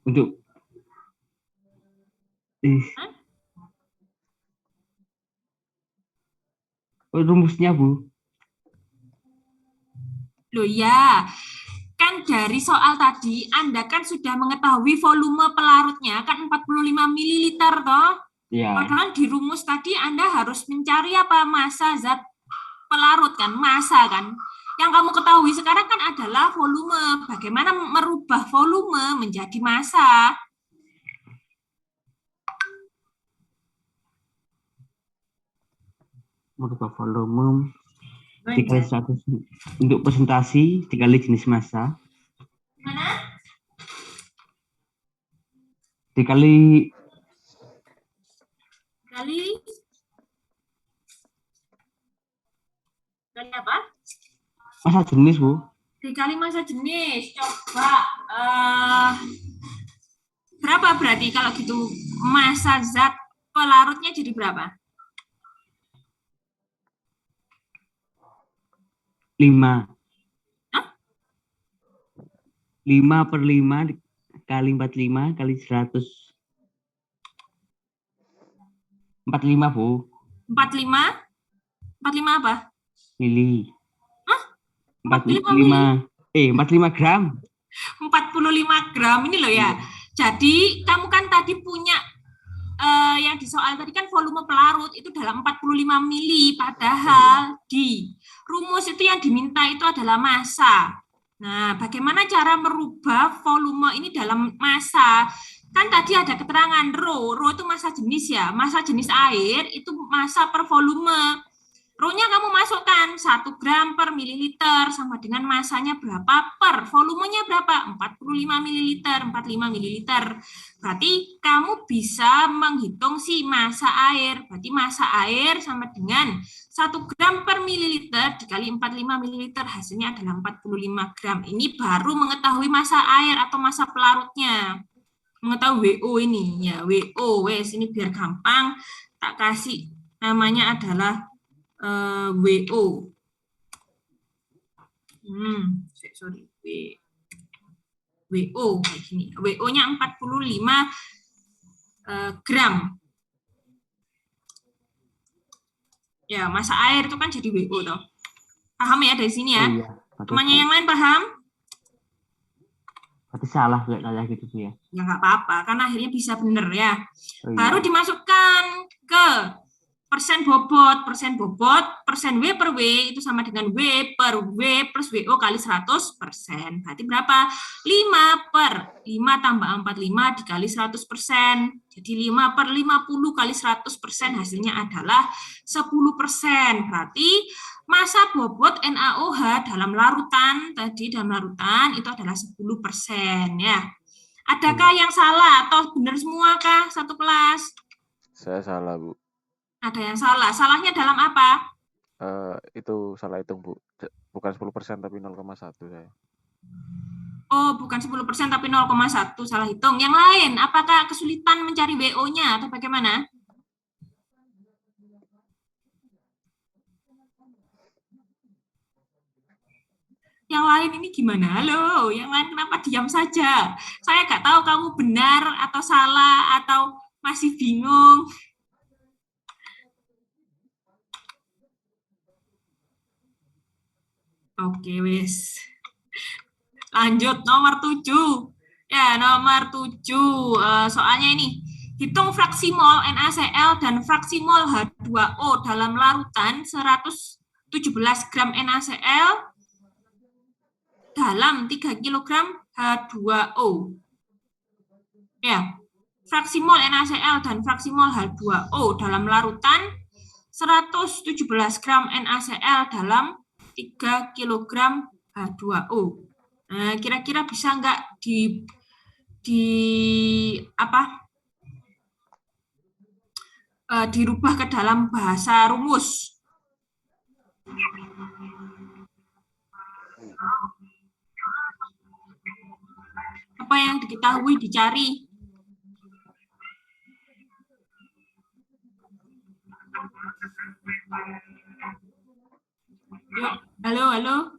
Untuk rumusnya Bu. Loh ya, kan dari soal tadi Anda kan sudah mengetahui volume pelarutnya kan 45 ml toh. Ya. Padahal di rumus tadi Anda harus mencari apa? Massa zat pelarut kan, massa kan. Yang kamu ketahui sekarang kan adalah volume. Bagaimana merubah volume menjadi massa? Merubah volume dikali 100 untuk presentasi dikali jenis massa. Mana? Dikali apa? massa jenis Bu. Dikali massa jenis. Coba berapa berarti kalau gitu massa zat pelarutnya jadi berapa? 5. Hah? 5 per 5 kali 45 kali 100. 45 Bu. 45? 45 apa? Mili. Hah? 45 gram. 45 gram ini loh ya. Jadi kamu kan tadi punya yang di soal tadi kan volume pelarut itu dalam 45 mili, padahal di rumus itu yang diminta itu adalah massa. Nah, bagaimana cara merubah volume ini dalam massa? Kan tadi ada keterangan rho itu massa jenis ya, massa jenis air itu massa per volume. Rho-nya kamu masukkan 1 gram per mililiter sama dengan masanya berapa per volumenya berapa? 45 mililiter, 45 mililiter. Berarti kamu bisa menghitung si massa air. Berarti massa air sama dengan 1 gram per mililiter dikali 45 mililiter, hasilnya adalah 45 gram. Ini baru mengetahui massa air atau massa pelarutnya. Mengetahui WO ini, ya WO, wes ini biar gampang, tak kasih namanya adalah WO. Sorry, WO kayak gini. WO-nya 45 gram. Ya, massa air itu kan jadi WO toh. Paham ya dari sini ya? Oh, iya. Temannya yang lain paham? Berarti salah kayak gitu Bu ya. Ya nggak apa-apa, karena akhirnya bisa bener ya. Oh, iya. Baru dimasukkan ke persen bobot, persen W per W itu sama dengan W per W plus WO kali 100%. Berarti berapa? 5 per 5 tambah 45 dikali 100%. Jadi 5 per 50 kali 100% hasilnya adalah 10%. Berarti massa bobot NaOH dalam larutan, itu adalah 10% ya. Adakah yang salah atau benar semua kah satu kelas? Saya salah, Bu. Ada yang salah. Salahnya dalam apa? Itu salah hitung, Bu. Bukan 10% tapi 0,1 saya. Oh, bukan 10% tapi 0,1 salah hitung. Yang lain, apakah kesulitan mencari WO-nya atau bagaimana? Yang lain ini gimana? Halo, yang lain kenapa diam saja? Saya nggak tahu kamu benar atau salah atau masih bingung. Oke, wes. Lanjut, nomor 7. Ya, nomor 7. Soalnya ini, hitung fraksi mol NaCl dan fraksi mol H2O dalam larutan 117 gram NaCl dalam 3 kg H2O. Ya, fraksi mol NaCl dan fraksi mol H2O dalam larutan 117 gram NaCl dalam 3 kg H2O. Nah, kira-kira bisa nggak dirubah ke dalam bahasa rumus? Apa yang diketahui dicari? Yuk, halo.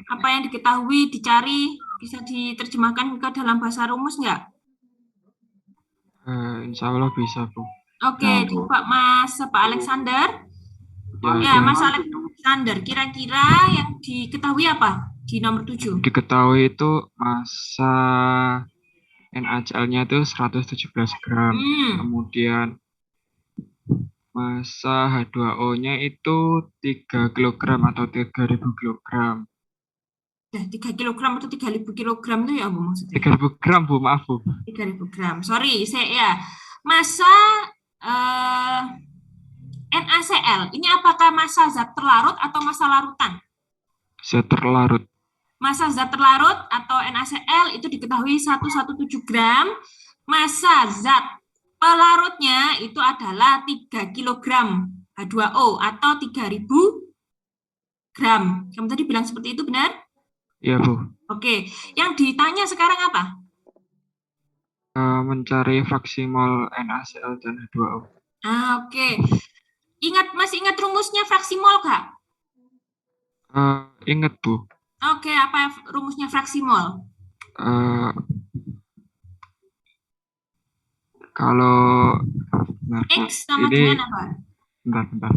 Apa yang diketahui dicari bisa diterjemahkan ke dalam bahasa rumus nggak? Insya Allah bisa, Bu. Oke, coba Pak Alexander. Ya, Mas Alexander, kira-kira yang diketahui apa di nomor 7? Diketahui itu massa NaCl-nya itu 117 gram. Kemudian massa H2O-nya itu 3 kg atau 3.000 kg. Ya, 3 kg atau 3.000 kg itu ya, Bu, maksudnya? 3.000 gram, Bu, maaf, Bu. 3.000 gram. Sorry, saya massa NaCl, ini apakah massa zat terlarut atau massa larutan? Zat terlarut. Massa zat terlarut atau NaCl itu diketahui 117 gram. Massa zat pelarutnya itu adalah 3 kg H2O atau 3.000 gram. Kamu tadi bilang seperti itu, benar? Iya, Bu. Oke, yang ditanya sekarang apa? Mencari fraksi mol NaCl dan H2O. Oke. Masih ingat rumusnya fraksi mol, Kak? Ingat, Bu. Oke, apa rumusnya fraksi mol? Kalau X sama dengan apa? Bentar.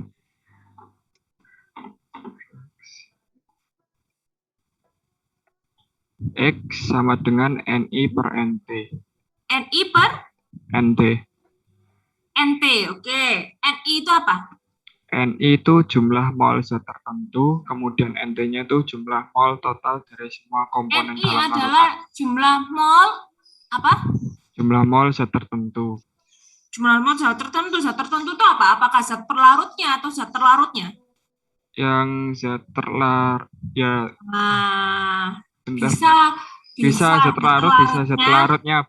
X sama dengan Ni per Nt. Ni per? Nt. Nt, oke. Ni itu apa? Ni itu jumlah mol zat tertentu, kemudian Nt-nya itu jumlah mol total dari semua komponen Ni dalam adalah larutan. jumlah mol apa? Jumlah mol zat tertentu. Jumlah mol zat tertentu itu apa? Apakah zat pelarutnya atau zat terlarutnya? Yang zat ya Nah, bentar. bisa zat larut, bisa zat larutnya.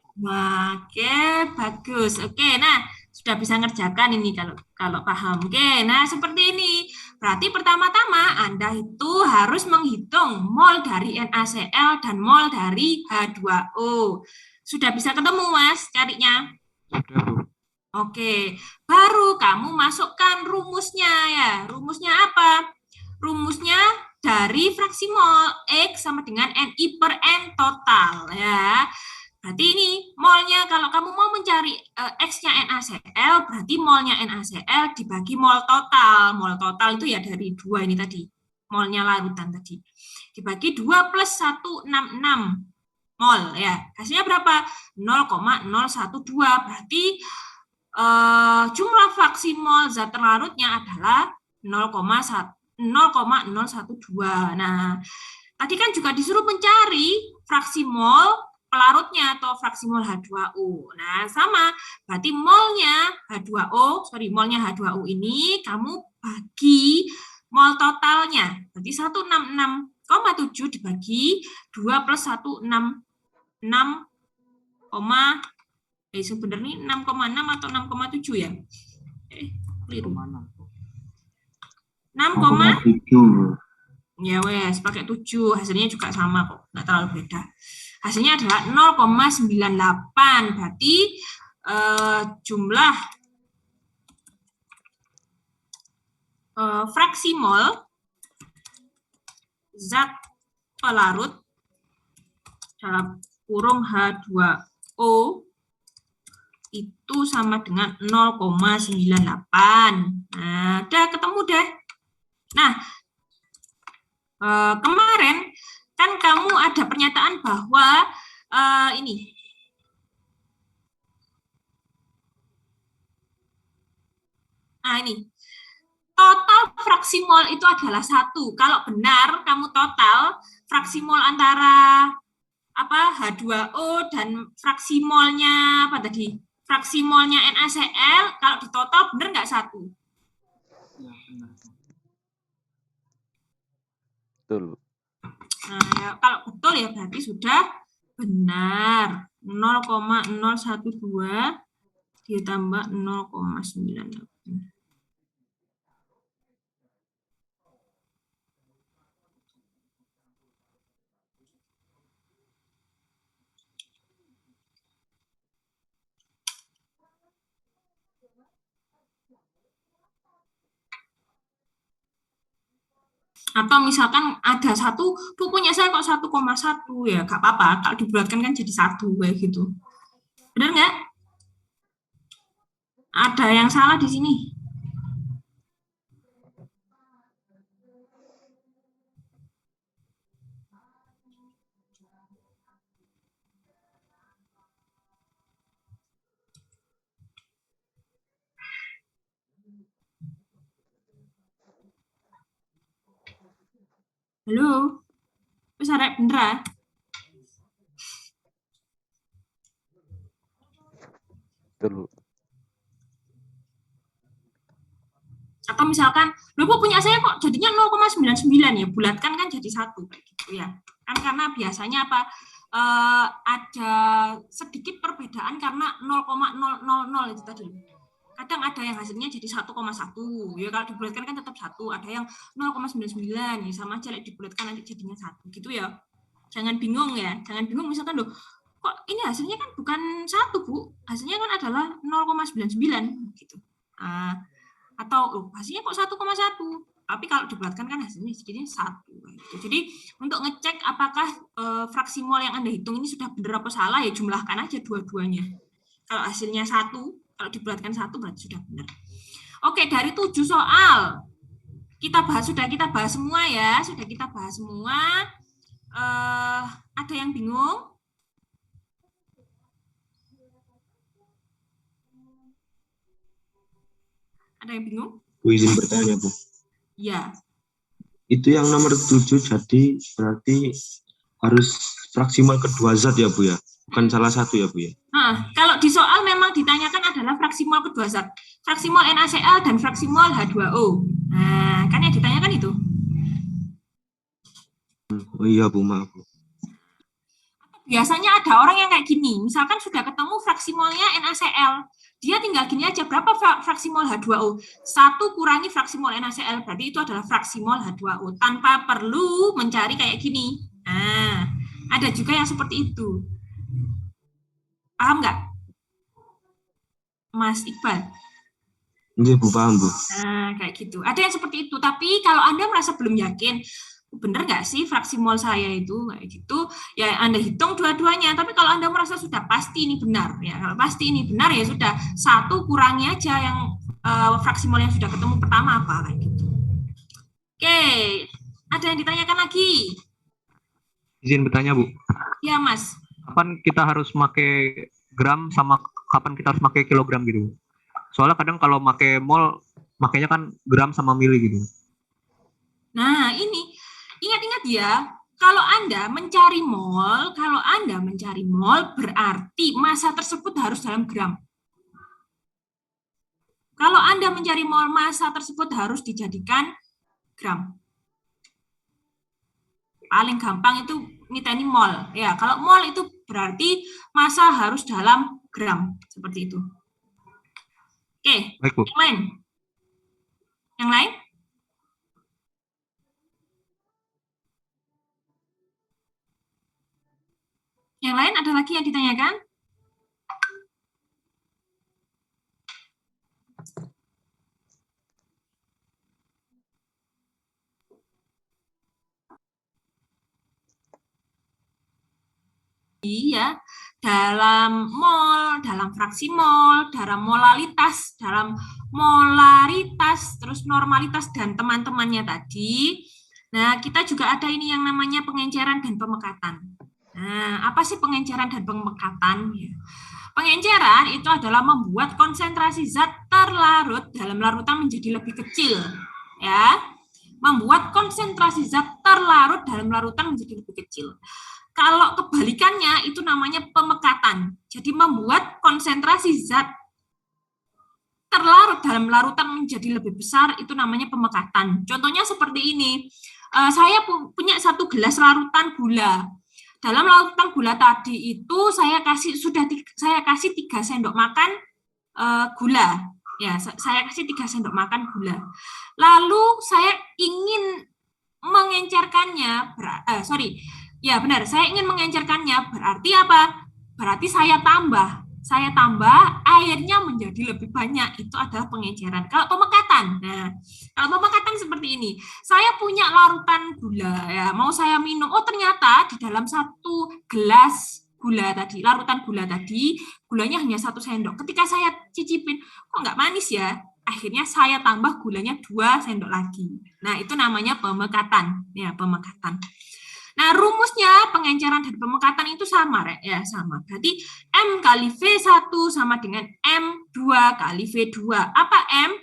Oke, bagus. Oke, nah sudah bisa ngerjakan ini kalau paham. Oke, nah seperti ini. Berarti pertama-tama Anda itu harus menghitung mol dari NaCl dan mol dari H2O. Sudah bisa ketemu, Mas, carinya? Sudah, Bu. Oke, baru kamu masukkan rumusnya ya. Rumusnya apa? Rumusnya dari fraksi mol X sama dengan Ni per N total ya. Berarti ini molnya, kalau kamu mau mencari X-nya NaCl, berarti molnya NaCl dibagi mol total. Mol total itu ya dari 2 ini tadi. Molnya larutan tadi. Dibagi 2 plus 166 mol ya. Hasilnya berapa? 0,012. Berarti jumlah fraksi mol zat terlarutnya adalah 0,012. Nah, tadi kan juga disuruh mencari fraksi mol pelarutnya atau fraksi mol H2O. Nah, sama. Berarti molnya H2O ini kamu bagi mol totalnya. Berarti 166,7 dibagi 2 plus 166, sebenarnya 6,6 atau 6,7 ya? Keliru. 6,7. Ya wes, pakai 7. Hasilnya juga sama kok, nggak terlalu beda. Hasilnya adalah 0,98. Berarti jumlah fraksi mol zat pelarut dalam kurung H2O itu sama dengan 0,98. Nah, udah ketemu deh. Nah, kemarin kan kamu ada pernyataan bahwa ini. Nah, ini. Total fraksi mol itu adalah 1. Kalau benar kamu total fraksi mol antara H2O dan fraksi molnya apa tadi? Fraksi molnya NaCl kalau ditotal benar nggak 1? Ya, benar. Betul. Nah, ya, kalau betul ya berarti sudah benar. 0,012 ditambah 0,98. Atau misalkan ada satu, punya saya kok 1,1 ya, nggak apa-apa. Kalau dibulatkan kan jadi 1 kayak gitu. Benar nggak? Ada yang salah di sini? Halo, wis arek bener. Betul. Atau misalkan, Bu punya saya kok jadinya 0,99 ya, bulatkan kan jadi 1 kayak gitu ya. Kan karena biasanya apa? Ada sedikit perbedaan karena 0,000 itu tadi. Kadang ada yang hasilnya jadi 1,1 ya, kalau dibulatkan kan tetap 1. Ada yang 0,99 ya, sama aja dibulatkan nanti jadinya 1 gitu ya. Jangan bingung ya, jangan bingung misalkan loh, kok ini hasilnya kan bukan 1 Bu, hasilnya kan adalah 0,99 gitu. Atau hasilnya kok 1,1, tapi kalau dibulatkan kan hasilnya jadinya 1 gitu. Jadi untuk ngecek apakah fraksi mol yang Anda hitung ini sudah benar apa salah ya, jumlahkan aja dua-duanya. Kalau hasilnya 1, kalau dibulatkan 1 berarti sudah benar. Oke, dari 7 soal sudah kita bahas semua ya, sudah kita bahas semua. Ada yang bingung? Ada yang bingung? Bu, izin bertanya, Bu. Ya. Itu yang nomor 7 jadi berarti harus fraksi mol kedua zat ya, Bu ya? Bukan salah satu ya, Bu ya? Kalau di soal memang ditanyakan adalah fraksi mol kedua zat. Fraksi mol NaCl dan fraksi mol H2O. Nah, kan yang ditanyakan itu. Oh iya, Bu, maaf, Bu. Biasanya ada orang yang kayak gini, misalkan sudah ketemu fraksi molnya NaCl, dia tinggal gini aja, berapa fraksi mol H2O? 1 kurangi fraksi mol NaCl, berarti itu adalah fraksi mol H2O, tanpa perlu mencari kayak gini. Nah, ada juga yang seperti itu. Paham nggak? Mas Iqbal? Iya, Bu, paham, Bu. Nah, kayak gitu. Ada yang seperti itu, tapi kalau Anda merasa belum yakin, benar nggak sih fraksi mol saya itu kayak gitu, ya Anda hitung dua-duanya. Tapi kalau Anda merasa sudah pasti ini benar, ya kalau pasti ini benar ya sudah, 1 kurangi aja yang fraksi mol yang sudah ketemu pertama apa kayak gitu. Oke, ada yang ditanyakan lagi? Izin bertanya, Bu. Ya, Mas. Kapan kita harus pakai gram sama kapan kita harus pakai kilogram gitu? Soalnya kadang kalau pakai mol, makanya kan gram sama mili gitu. Nah, ini ingat-ingat ya, kalau Anda mencari mol, berarti massa tersebut harus dalam gram. Kalau Anda mencari mol, massa tersebut harus dijadikan gram. Paling gampang itu niteni mol. Ya, kalau mol itu berarti massa harus dalam gram, seperti itu. Oke, baik, Bu. Yang lain? Yang lain? Yang lain ada lagi yang ditanyakan? Iya, dalam mol, dalam fraksi mol, dalam molaritas, terus normalitas dan teman-temannya tadi. Nah, kita juga ada ini yang namanya pengenceran dan pemekatan. Nah, apa sih pengenceran dan pemekatan? Pengenceran itu adalah membuat konsentrasi zat terlarut dalam larutan menjadi lebih kecil, ya. Membuat konsentrasi zat terlarut dalam larutan menjadi lebih kecil. Kalau kebalikannya itu namanya pemekatan. Jadi membuat konsentrasi zat terlarut dalam larutan menjadi lebih besar itu namanya pemekatan. Contohnya seperti ini. Saya punya 1 gelas larutan gula. Dalam larutan gula tadi itu saya kasih 3 sendok makan gula. Ya, saya kasih 3 sendok makan gula. Lalu saya ingin mengencerkannya, saya ingin mengencerkannya, berarti apa? Berarti saya tambah airnya menjadi lebih banyak, itu adalah pengenceran. Kalau pemekatan, kalau pemekatan seperti ini, saya punya larutan gula, ya, mau saya minum, oh ternyata di dalam 1 gelas gula tadi, larutan gula tadi, gulanya hanya 1 sendok. Ketika saya cicipin, kok nggak manis ya? Akhirnya saya tambah gulanya 2 sendok lagi. Nah, itu namanya pemekatan, ya, pemekatan. Nah, rumusnya pengenceran dan pemekatan itu sama, ya, sama. Berarti M kali V1 sama dengan M2 kali V2. Apa M?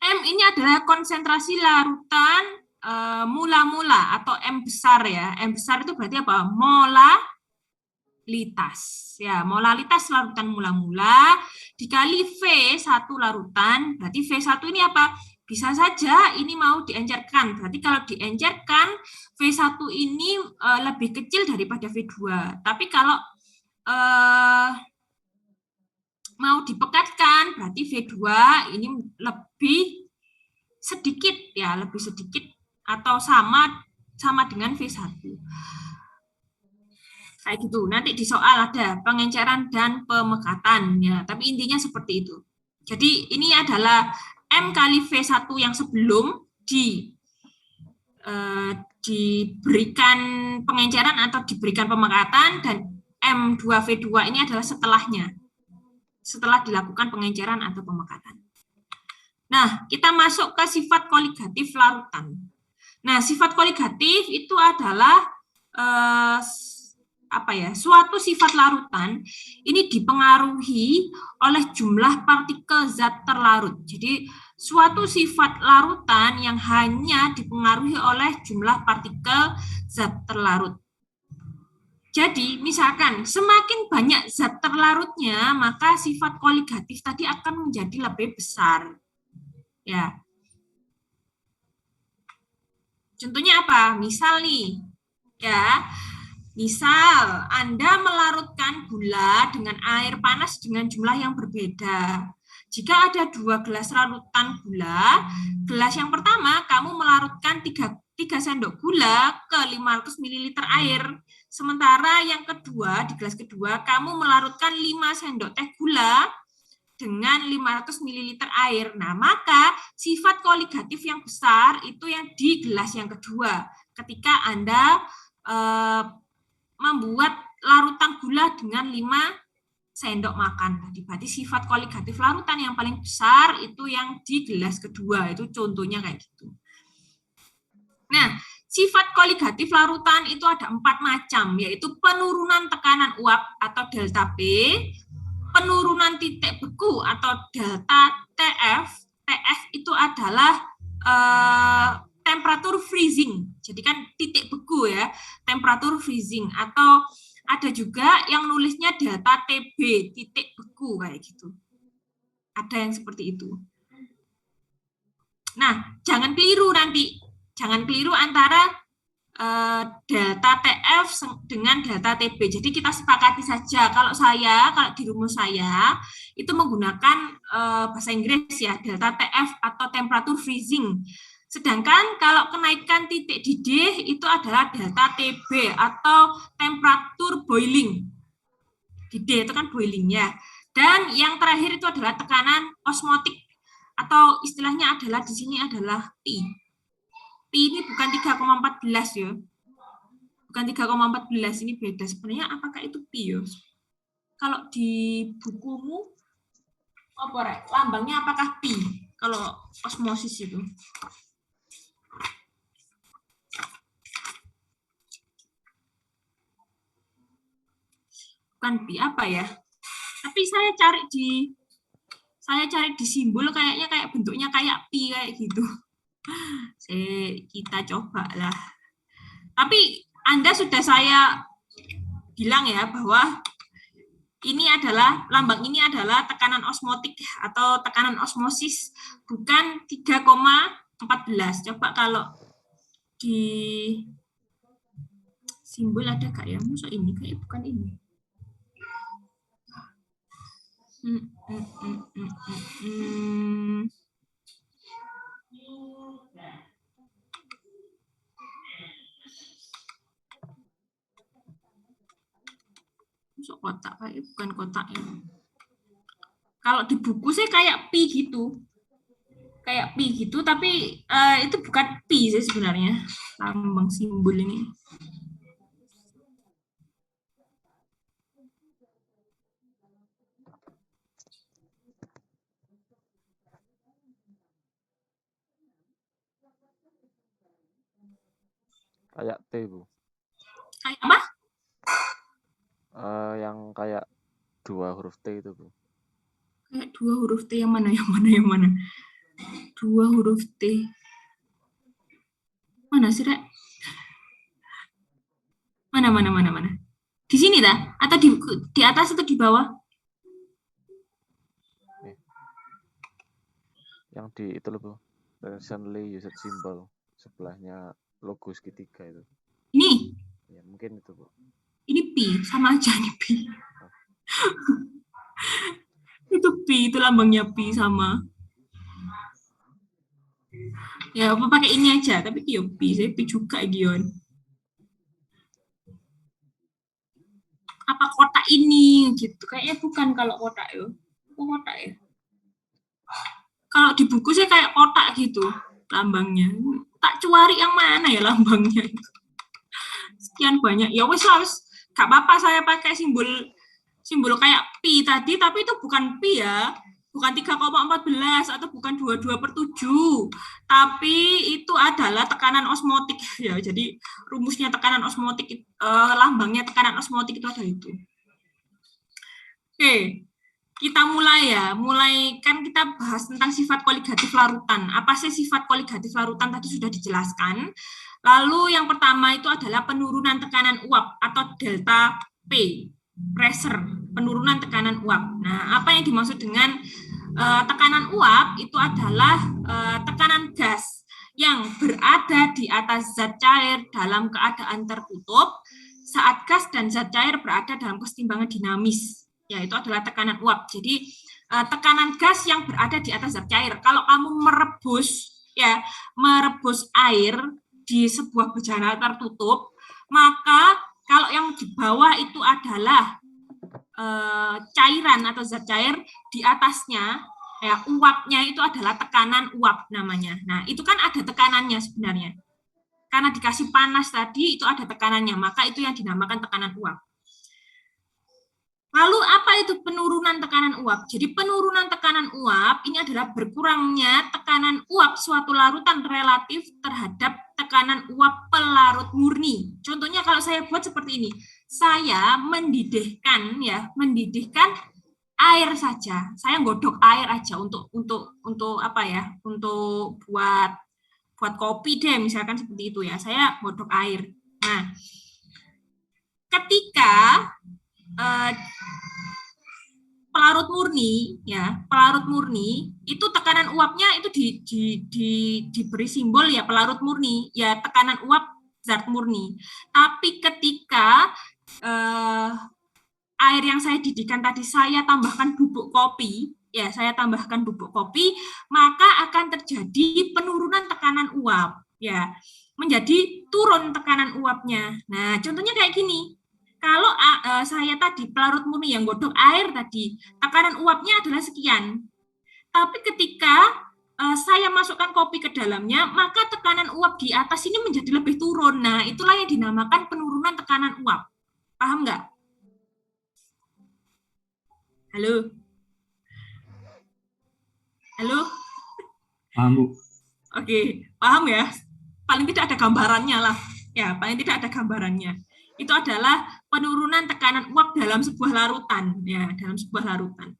M ini adalah konsentrasi larutan mula-mula atau M besar, ya. M besar itu berarti apa? Molalitas. Ya, molalitas larutan mula-mula dikali V1 larutan, berarti V1 ini apa? Bisa saja ini mau diencerkan. Berarti kalau diencerkan, V1 ini lebih kecil daripada V2. Tapi kalau mau dipekatkan, berarti V2 ini lebih sedikit, ya, lebih sedikit atau sama dengan V1. Kayak gitu. Nanti di soal ada pengenceran dan pemekatan, ya. Tapi intinya seperti itu. Jadi ini adalah M kali V1 yang sebelum diberikan pengenceran atau diberikan pemekatan, dan M2V2 ini adalah setelahnya, setelah dilakukan pengenceran atau pemekatan. Nah, kita masuk ke sifat koligatif larutan. Nah, sifat koligatif itu adalah suatu sifat larutan ini dipengaruhi oleh jumlah partikel zat terlarut. Jadi suatu sifat larutan yang hanya dipengaruhi oleh jumlah partikel zat terlarut. Jadi, misalkan semakin banyak zat terlarutnya, maka sifat koligatif tadi akan menjadi lebih besar. Ya. Contohnya apa? Misal nih, ya. Misal Anda melarutkan gula dengan air panas dengan jumlah yang berbeda. Jika ada 2 gelas larutan gula, gelas yang pertama kamu melarutkan 3 sendok gula ke 500 ml air. Sementara yang kedua, di gelas kedua, kamu melarutkan 5 sendok teh gula dengan 500 ml air. Nah, maka sifat koligatif yang besar itu yang di gelas yang kedua. Ketika Anda membuat larutan gula dengan 5 sendok makan tadi. Berarti sifat koligatif larutan yang paling besar itu yang di gelas kedua. Itu contohnya kayak gitu. Nah, sifat koligatif larutan itu ada 4 macam, yaitu penurunan tekanan uap atau delta P, penurunan titik beku atau delta TF. TF itu adalah temperatur freezing. Jadi kan titik beku ya, temperatur freezing. Atau ada juga yang nulisnya delta TB, titik beku kayak gitu. Ada yang seperti itu. Nah, jangan keliru nanti. Jangan keliru antara delta TF dengan delta TB. Jadi kita sepakati saja. Kalau di rumus saya itu menggunakan bahasa Inggris ya, delta TF atau temperatur freezing. Sedangkan kalau kenaikan titik didih itu adalah delta TB atau temperatur boiling. Didih itu kan boilingnya. Dan yang terakhir itu adalah tekanan osmotik atau istilahnya adalah di sini adalah P. P ini bukan 3,14 ya. Bukan 3,14, ini beda. Sebenarnya apakah itu P ya? Kalau di bukumu apa lambangnya apakah P? Kalau osmosis itu. Bukan P apa ya? Tapi saya cari di simbol kayaknya kayak bentuknya kayak P kayak gitu. Kita coba lah. Tapi Anda sudah saya bilang ya bahwa ini adalah lambang ini adalah tekanan osmotik atau tekanan osmosis, bukan 3,14. Coba kalau di simbol ada gak ya? Masa ini kayak bukan ini. Masuk kotak kayak bukan kotak ini. Kalau di buku saya kayak P gitu. Kayak P gitu tapi itu bukan P sih sebenarnya. Lambang simbol ini. Kayak T, Bu. Kayak apa? Yang kayak 2 huruf T itu, Bu. Kayak 2 huruf T yang mana? 2 huruf T. Mana sih, Rek? Mana? Di sini dah? Atau di atas atau di bawah? Yang di itu loh, Bu. Recently used symbol. Sebelahnya logo segitiga itu. Ini? Ya, mungkin itu, Bu. Ini P, sama aja nih P. Itu P, itu lambangnya P sama. Ya, apa pakai ini aja, tapi yo P, saya P juga Gion. Apa kotak ini gitu? Kayaknya bukan kalau kotak yo. Apa kotak ya? Kalau di buku saya kayak kotak gitu lambangnya. Tak cuari yang mana ya lambangnya itu. Sekian banyak. Ya wes gak apa-apa saya pakai simbol kayak Pi tadi, tapi itu bukan Pi ya. Bukan 3,14 atau bukan 22/7. Tapi itu adalah tekanan osmotik ya. Jadi rumusnya tekanan osmotik lambangnya tekanan osmotik itu ada itu. Oke. kita mulai ya. Mulai kan kita bahas tentang sifat koligatif larutan. Apa sih sifat koligatif larutan tadi sudah dijelaskan. Lalu yang pertama itu adalah penurunan tekanan uap atau delta P, pressure, penurunan tekanan uap. Nah, apa yang dimaksud dengan tekanan uap itu adalah tekanan gas yang berada di atas zat cair dalam keadaan tertutup saat gas dan zat cair berada dalam kesetimbangan dinamis, yaitu adalah tekanan uap. Jadi tekanan gas yang berada di atas zat cair. Kalau kamu merebus air di sebuah bejana tertutup, maka kalau yang di bawah itu adalah cairan atau zat cair, di atasnya ya uapnya itu adalah tekanan uap namanya. Nah, itu kan ada tekanannya sebenarnya. Karena dikasih panas tadi itu ada tekanannya, maka itu yang dinamakan tekanan uap. Lalu apa itu penurunan tekanan uap? Jadi penurunan tekanan uap ini adalah berkurangnya tekanan uap suatu larutan relatif terhadap tekanan uap pelarut murni. Contohnya kalau saya buat seperti ini, saya mendidihkan air saja. Saya godok air aja untuk apa ya? Untuk buat kopi deh, misalkan seperti itu ya. Saya godok air. Nah, ketika pelarut murni itu tekanan uapnya itu diberi simbol ya pelarut murni, ya tekanan uap zat murni. Tapi ketika air yang saya didihkan tadi saya tambahkan bubuk kopi, maka akan terjadi penurunan tekanan uap, ya, menjadi turun tekanan uapnya. Nah, contohnya kayak gini. Kalau saya tadi pelarut murni yang godok air tadi, tekanan uapnya adalah sekian. Tapi ketika saya masukkan kopi ke dalamnya, maka tekanan uap di atas ini menjadi lebih turun. Nah, itulah yang dinamakan penurunan tekanan uap. Paham nggak? Halo? Halo? Paham, Bu. Oke, paham ya? Paling tidak ada gambarannya lah. Ya, paling tidak ada gambarannya. Itu adalah penurunan tekanan uap dalam sebuah larutan, ya, dalam sebuah larutan.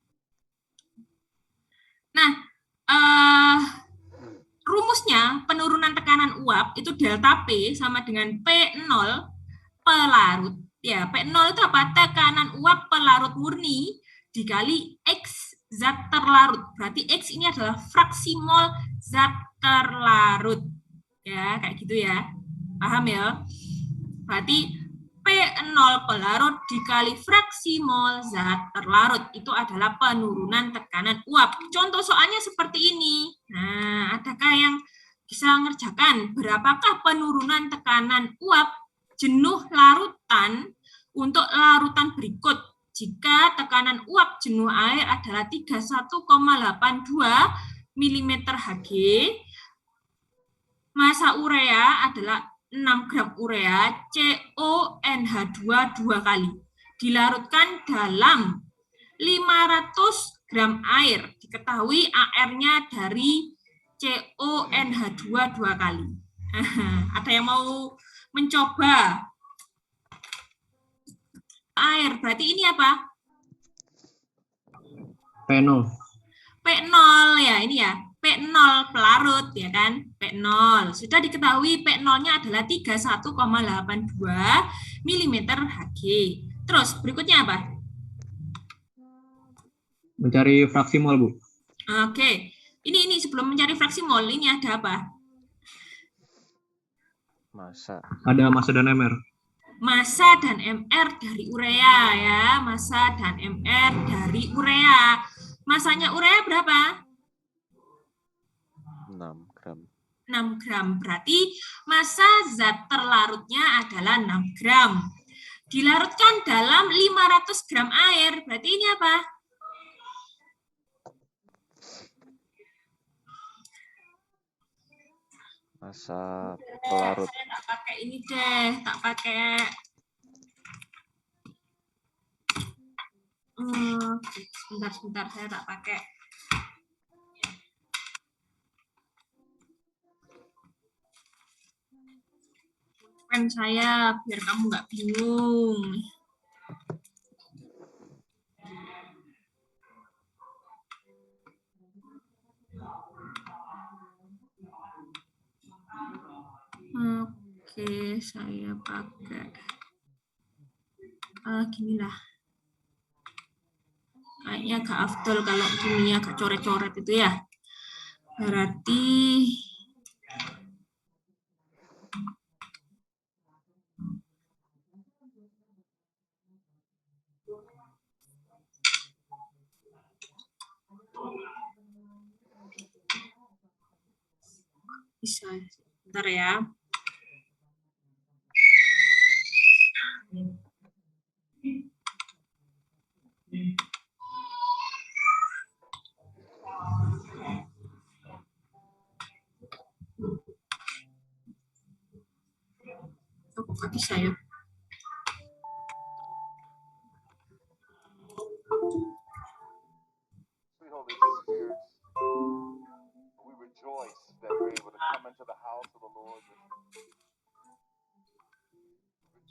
Nah, rumusnya penurunan tekanan uap itu delta P sama dengan P0 pelarut. Ya, P0 itu apa? Tekanan uap pelarut murni dikali X zat terlarut. Berarti X ini adalah fraksi mol zat terlarut. Ya, kayak gitu ya. Paham ya? Berarti P0 pelarut dikali fraksi mol zat terlarut. Itu adalah penurunan tekanan uap. Contoh soalnya seperti ini. Nah, adakah yang bisa mengerjakan? Berapakah penurunan tekanan uap jenuh larutan untuk larutan berikut? Jika tekanan uap jenuh air adalah 31,82 mm Hg, massa urea adalah 6 gram urea CONH2 2 kali. Dilarutkan dalam 500 gram air. Diketahui AR-nya dari CONH2 2 kali. Ada yang mau mencoba? Air, berarti ini apa? P0. P0 ya, ini ya. P0 pelarut ya kan, P0. Sudah diketahui P0-nya adalah 31,82 mm Hg. Terus berikutnya apa? Mencari fraksi mol, Bu. Oke. Ini sebelum mencari fraksi mol, ini ada apa? Massa. Ada massa dan MR. Massa dan MR dari urea ya, massa dan MR dari urea. Massanya urea berapa? 6 gram. 6 gram. Berarti massa zat terlarutnya adalah 6 gram. Dilarutkan dalam 500 gram air. Berarti ini apa? Massa pelarut. Saya tak pakai ini deh, tak pakai. Sebentar, saya tak pakai. Pen saya biar kamu nggak bingung. Oke, saya pakai gini lah. Kayaknya agak afdol kalau gini agak coret-coret itu ya. Berarti bisa. Bentar ya. Oh, nggak bisa ya.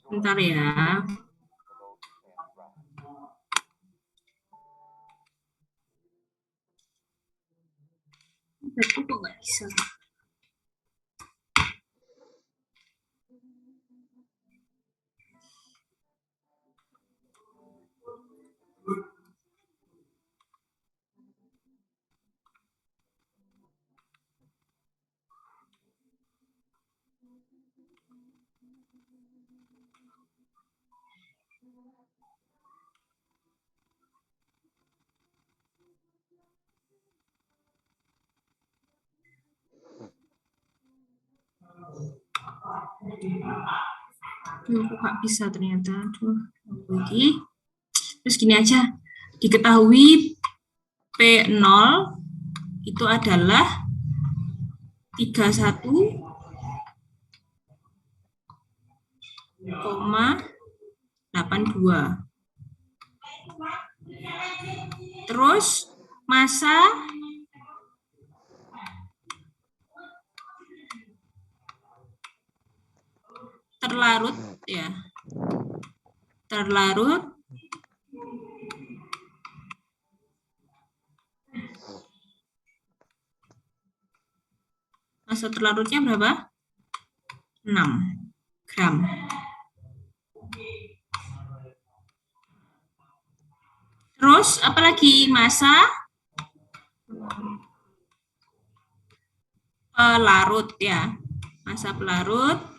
Bentar ya. Berarti kok nggak bisa. Duh, kok nggak bisa ternyata. Aduh, lagi. Terus gini aja. Diketahui P0 itu adalah 31,82. Terus massa terlarut ya. Terlarut massa terlarutnya berapa? 6 gram. Terus apalagi massa pelarut ya. Massa pelarut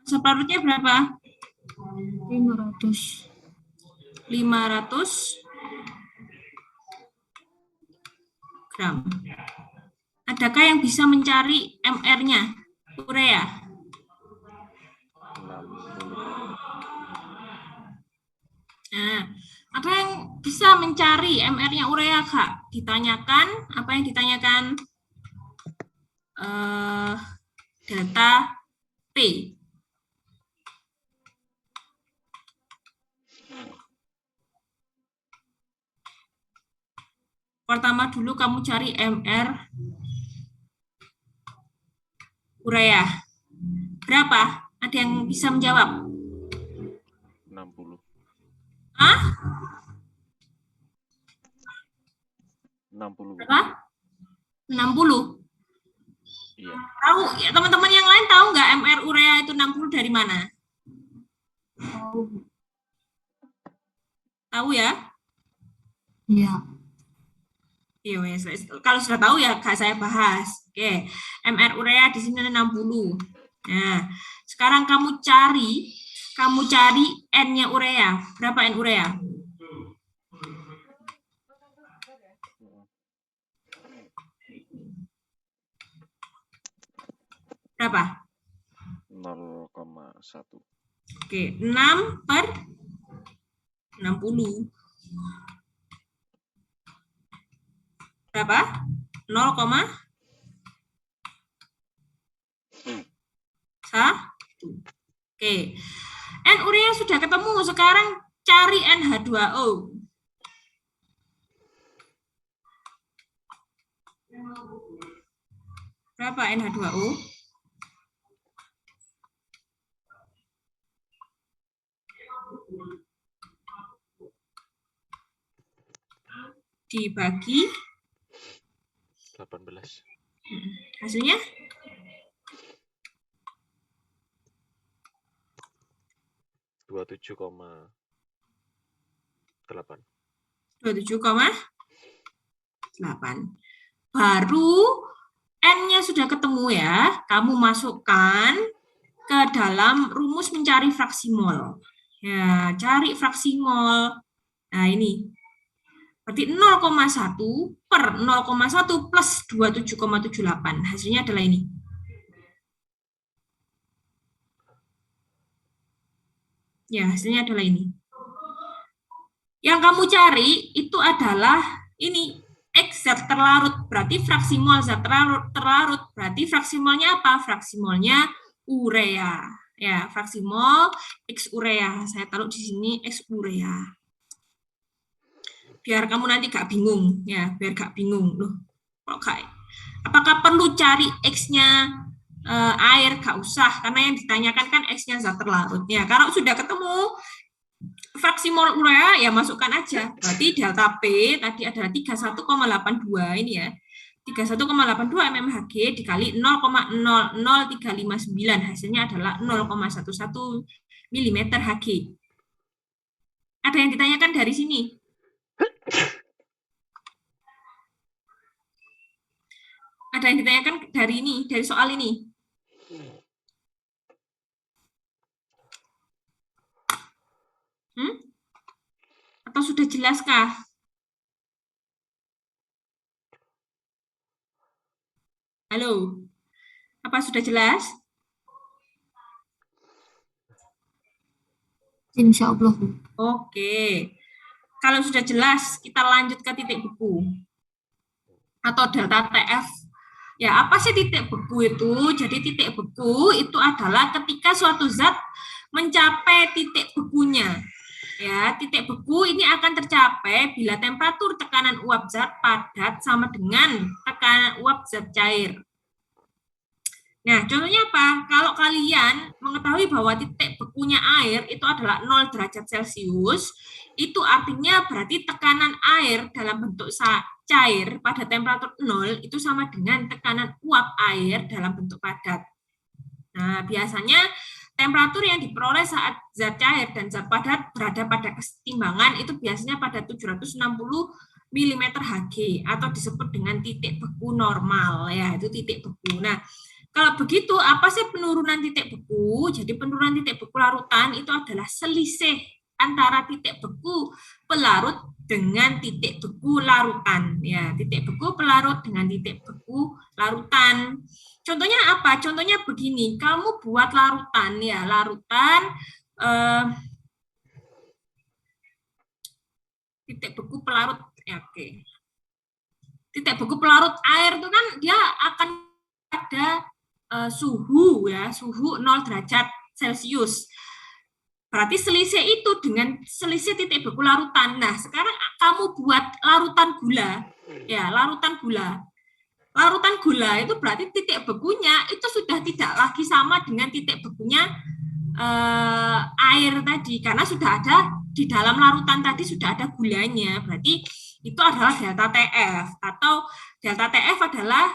massa pelarutnya berapa? 500. 500 gram. Adakah yang bisa mencari MR-nya? Urea. 60. Nah, apa yang bisa mencari MR-nya urea, Kak? Ditanyakan, apa yang ditanyakan? Data P. Pertama dulu kamu cari MR urea. Berapa? Ada yang bisa menjawab? 60. Hah? 60. Berapa? 60. Iya. Tahu ya, teman-teman yang lain tahu nggak MR urea itu 60 dari mana? Tahu ya? Iya. Iya, kalau sudah tahu ya Kak saya bahas. Oke, MR urea di sini 60. Nah, sekarang kamu cari N-nya urea. Berapa N urea? Berapa? 0,1. Oke, 6 per 60. Berapa? 0,1. Oke. N urea sudah ketemu, sekarang cari NH2O. Berapa NH2O? dibagi 18. hasilnya 27,8. 27,8. Baru N-nya sudah ketemu ya, kamu masukkan ke dalam rumus mencari fraksi mol. Ya, cari fraksi mol. Nah, ini. Berarti 0,1 per 0,1 plus 27,78. Hasilnya adalah ini. Ya, hasilnya adalah ini. Yang kamu cari itu adalah ini, X zat terlarut, berarti fraksi mol zat terlarut, berarti fraksi molnya apa? Fraksi molnya urea. Ya, fraksi mol X urea. Saya taruh di sini X urea. Biar kamu nanti gak bingung, ya, biar gak bingung. Loh, kok kayak apakah perlu cari X-nya air? Gak usah, karena yang ditanyakan kan X-nya zat terlarut. Ya, kalau sudah ketemu fraksi mol urea, ya masukkan aja. Berarti delta P tadi adalah 31,82 ini ya. 31,82 mmHg dikali 0,00359. Hasilnya adalah 0,11 mm/Hg. Ada yang ditanyakan dari sini? Ada yang ditanyakan dari ini, dari soal ini? Atau sudah jelaskah? Halo? Apa sudah jelas? Insya Allah. Oke. Kalau sudah jelas, kita lanjut ke titik beku. Atau delta TF. Ya, apa sih titik beku itu? Jadi titik beku itu adalah ketika suatu zat mencapai titik bekunya. Ya, titik beku ini akan tercapai bila temperatur tekanan uap zat padat sama dengan tekanan uap zat cair. Nah, contohnya apa? Kalau kalian mengetahui bahwa titik bekunya air itu adalah 0 derajat Celcius, itu artinya berarti tekanan air dalam bentuk cair pada temperatur 0 itu sama dengan tekanan uap air dalam bentuk padat. Nah, biasanya temperatur yang diperoleh saat zat cair dan zat padat berada pada kesetimbangan itu biasanya pada 760 mmHg atau disebut dengan titik beku normal, ya, itu titik beku. Nah, kalau begitu, apa sih penurunan titik beku? Jadi penurunan titik beku larutan itu adalah selisih antara titik beku pelarut dengan titik beku larutan. Ya, titik beku pelarut dengan titik beku larutan. Contohnya apa? Contohnya begini, kamu buat larutan, ya, larutan titik beku pelarut. Ya, oke. Titik beku pelarut air itu kan dia akan ada suhu, ya, suhu 0 derajat Celcius. Berarti selisih itu dengan selisih titik beku larutan. Nah, sekarang kamu buat larutan gula, ya, larutan gula. Larutan gula itu berarti titik bekunya itu sudah tidak lagi sama dengan titik bekunya air tadi, karena sudah ada di dalam larutan tadi sudah ada gulanya. Berarti itu adalah delta TF, atau delta TF adalah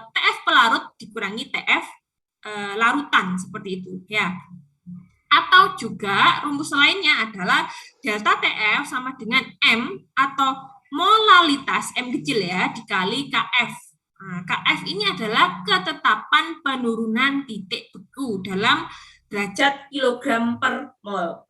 TF pelarut dikurangi TF larutan, seperti itu, ya. Atau juga rumus lainnya adalah delta TF sama dengan M atau molalitas M kecil, ya, dikali KF. Nah, KF ini adalah ketetapan penurunan titik beku dalam derajat kilogram per mol.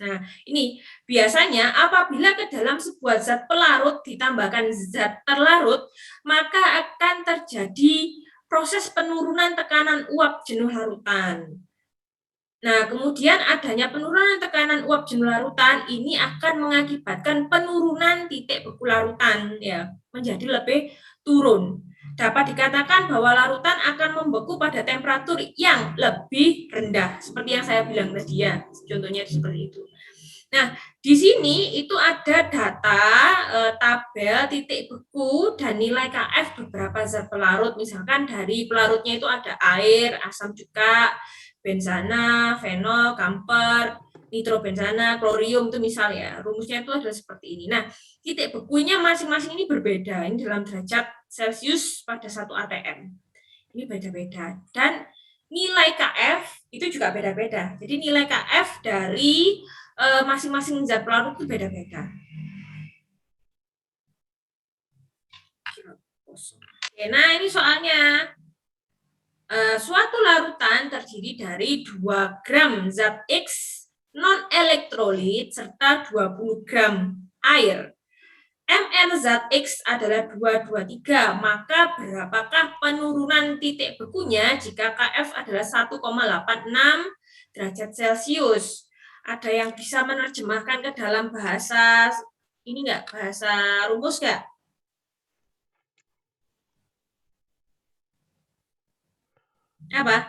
Nah, ini biasanya apabila ke dalam sebuah zat pelarut ditambahkan zat terlarut, maka akan terjadi proses penurunan tekanan uap jenuh larutan. Nah, kemudian adanya penurunan tekanan uap jenuh larutan ini akan mengakibatkan penurunan titik beku larutan, ya, menjadi lebih turun. Dapat dikatakan bahwa larutan akan membeku pada temperatur yang lebih rendah, seperti yang saya bilang tadi, ya, contohnya seperti itu. Nah, di sini itu ada data tabel titik beku dan nilai KF beberapa zat pelarut. Misalkan dari pelarutnya itu ada air, asam cuka, benzana, fenol, kamper, nitrobenzana, klorium itu misalnya. Rumusnya itu adalah seperti ini. Nah, titik bekunya masing-masing ini berbeda. Ini dalam derajat Celcius pada 1 atm. Ini beda-beda. Dan nilai KF itu juga beda-beda. Jadi nilai KF dari masing-masing zat pelarut itu beda-beda. Oke, nah ini soalnya. Suatu larutan terdiri dari 2 gram zat X non-elektrolit serta 20 gram air. Mn zat X adalah 223, maka berapakah penurunan titik bekunya jika KF adalah 1,86 derajat Celcius? Ada yang bisa menerjemahkan ke dalam bahasa ini enggak? Bahasa rumus enggak? Apa?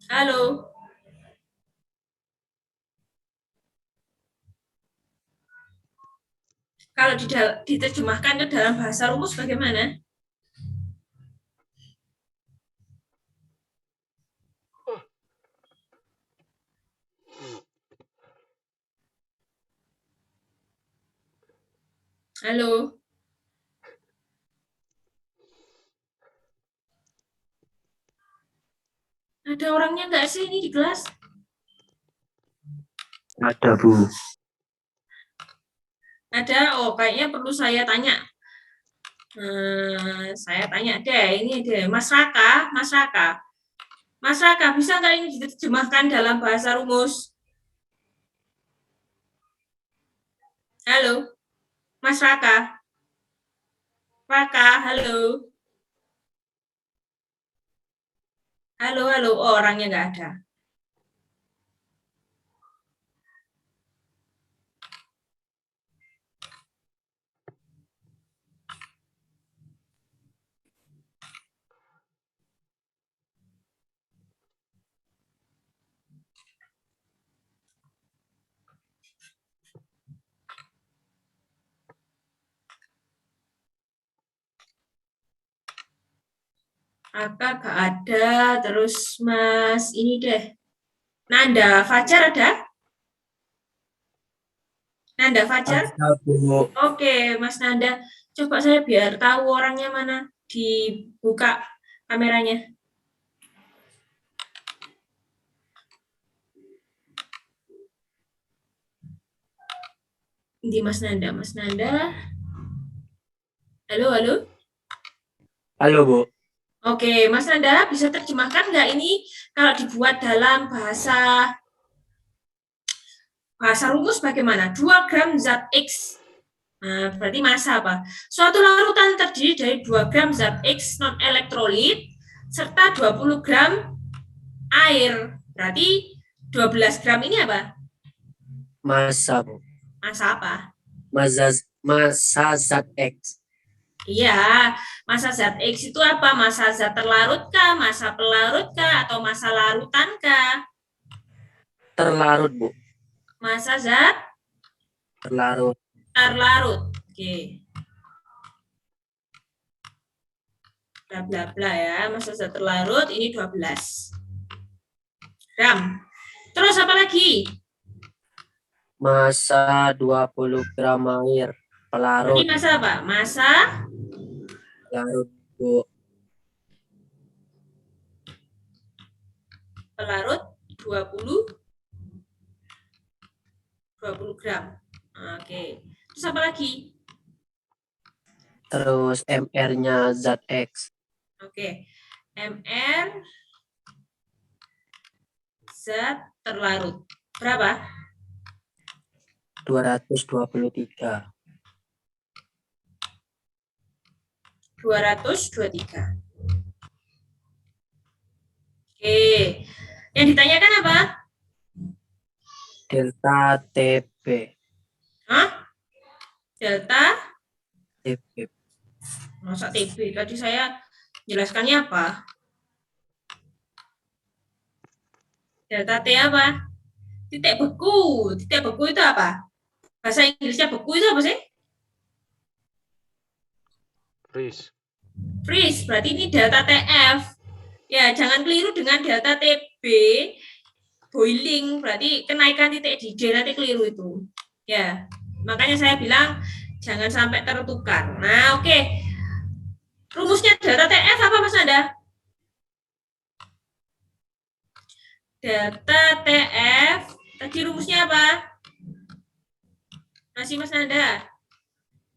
Halo? Kalau diterjemahkan ke dalam bahasa rumus bagaimana? Halo? Ada orangnya nggak sih ini di kelas? Ada, Bu. Ada? Oh, kayaknya perlu saya tanya. Saya tanya deh, ini deh, Mas Raka, Mas Raka. Mas Raka, bisa nggak ini diterjemahkan dalam bahasa rumus? Halo? Mas Raka? Raka, halo? Halo, halo. Oh, orangnya nggak ada. Raka nggak ada. Terus Mas ini deh. Nanda Fajar ada? Nanda Fajar? Oke, Mas Nanda. Coba saya biar tahu orangnya mana. Dibuka kameranya. Di Mas Nanda. Mas Nanda. Halo, halo. Halo, Bu. Oke, Mas Nanda bisa terjemahkan nggak ini kalau dibuat dalam bahasa rumus bagaimana? 2 gram zat X. Nah, berarti massa apa? Suatu larutan terdiri dari 2 gram zat X non-elektrolit serta 20 gram air. Berarti 12 gram ini apa? Massa, Bu. Massa apa? Massa zat X. Iya, massa zat X itu apa? Massa zat terlarut kah? Massa pelarut kah? Atau massa larutan kah? Terlarut, Bu. Massa zat? Terlarut. Terlarut. Oke. Bla bla bla ya. Massa zat terlarut ini 12 gram. Terus apa lagi? Massa 20 gram air. Pelarut. Ini massa apa? Massa Pelarut, Bu. pelarut 20 gram. Oke. Terus apa lagi? Terus MR-nya zat X. Oke. MR zat terlarut. Berapa? 223. 223. Oke. Yang ditanyakan apa? Delta TB. Hah? Delta TB. masa TB. Tadi saya jelaskannya apa? Delta T apa? Titik beku. Titik beku itu apa? Bahasa Inggrisnya beku itu apa sih? Freeze. Freeze. Berarti ini delta TF. Ya, jangan keliru dengan delta TB. boiling, berarti kenaikan titik di D nanti keliru itu. Ya, makanya saya bilang jangan sampai tertukar. Nah, oke. Rumusnya data TF apa Mas Nanda? Data TF, tadi rumusnya apa? Masih Mas Nanda?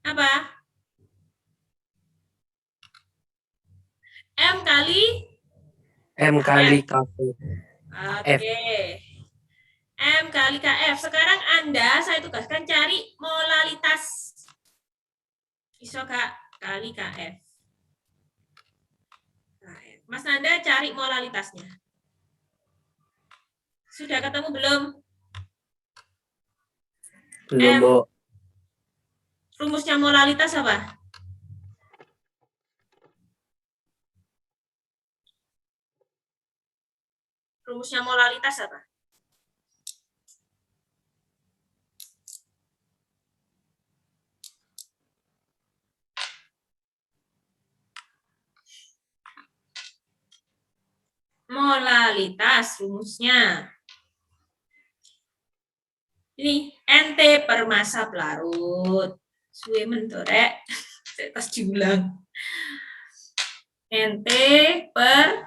Apa? M kali? M kali KF. Oke. M kali KF. Sekarang Anda saya tugaskan cari molalitas. Iso Kak, kali KF. Mas Nanda cari molalitasnya. Sudah ketemu belum? Belum, Bu. Rumusnya molalitas apa? Rumusnya molalitas apa? Molalitas rumusnya. Ini NT per massa pelarut. Suwe mentorek. Pas diulang. NT per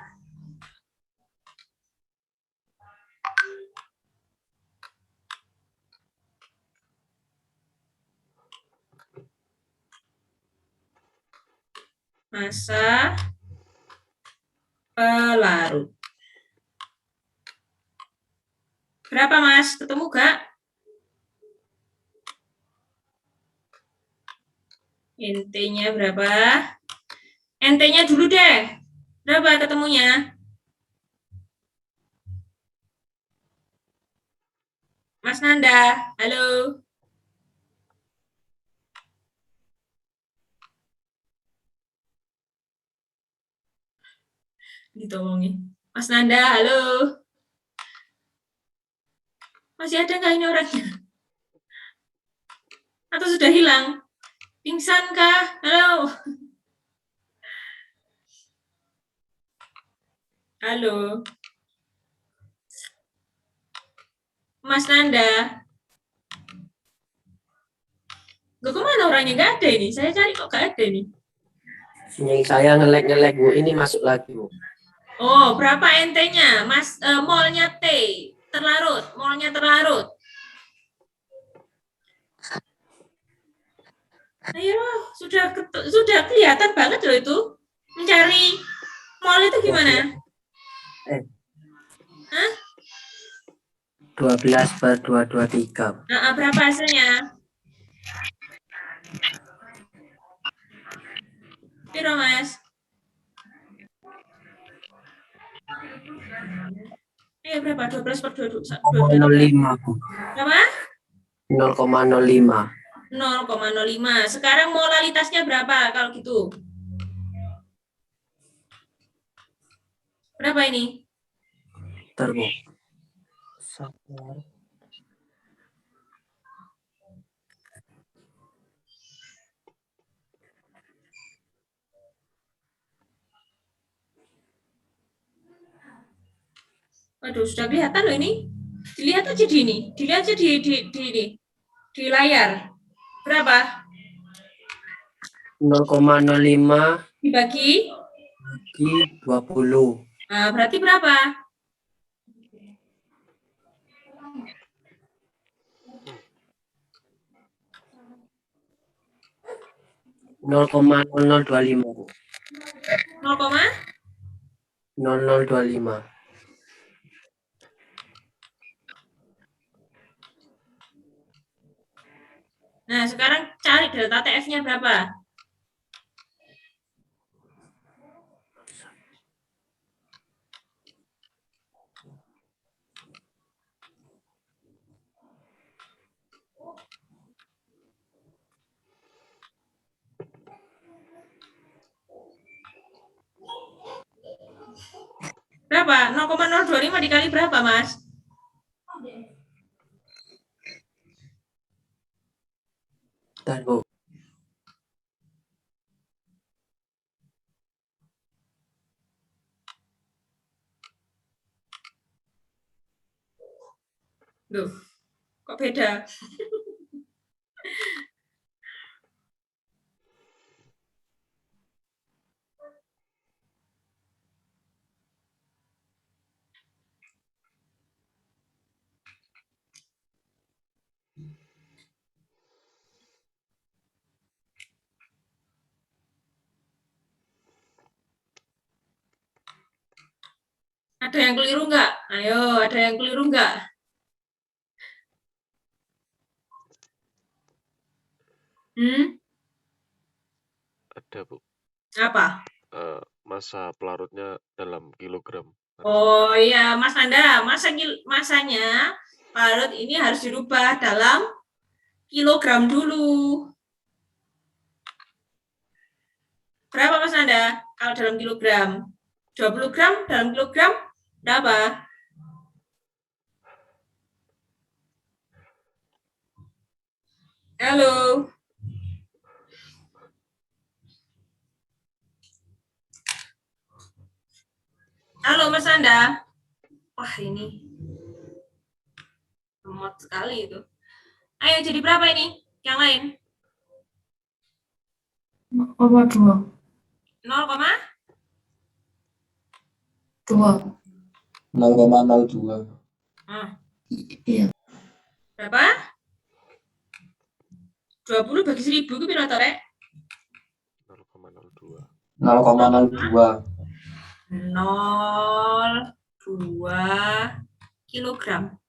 massa pelarut. Berapa Mas? Ketemu gak? NT-nya berapa? NT-nya dulu deh. Berapa ketemunya? Mas Nanda, halo. Ditolongin. Mas Nanda, halo. Masih ada nggak ini orangnya? Atau sudah hilang? Pingsan kah? Halo. Halo. Mas Nanda. Gue kemana orangnya? Nggak ada ini. Saya cari kok nggak ada ini. Sinyal saya ngelek-ngelek, Bu. Ini masuk lagi, Bu. Oh, berapa NT-nya? Mas, molnya T. Terlarut. Molnya terlarut. Ayo, sudah kelihatan banget loh itu. Mencari mol itu gimana? Hah? 12/223. Nah, berapa hasilnya? Piro, Mas? Berapa? 0,05, Bu. Berapa? 0,05. 0,05. Sekarang molalitasnya berapa kalau gitu? Berapa ini? Bentar, Bu. Waduh, sudah kelihatan loh ini. Dilihat aja di ini. Dilihat aja di layar. Berapa? 0,05 Dibagi? bagi 20. Nah, berarti berapa? Nol koma 0025. 0025. Nah, sekarang cari delta TF-nya berapa? Berapa? 0,025 dikali berapa, Mas? Bentar, Bu. Loh, kok beda? Ada yang keliru nggak? Ayo, ada yang keliru nggak? Ada, Bu. Apa? Masa pelarutnya dalam kilogram. Oh iya, Mas Anda, masanya pelarut ini harus dirubah dalam kilogram dulu. Berapa Mas Anda kalau dalam kilogram? 20 gram dalam kilogram berapa? Halo. Halo Mas Anda. Wah ini lemot sekali itu. Ayo jadi berapa ini? Yang lain? 0,2. 2. 0,02. Iya. Berapa? 20 bagi 1000 itu berapa, Rek? 0,02. 0,02. 0,2 kilogram.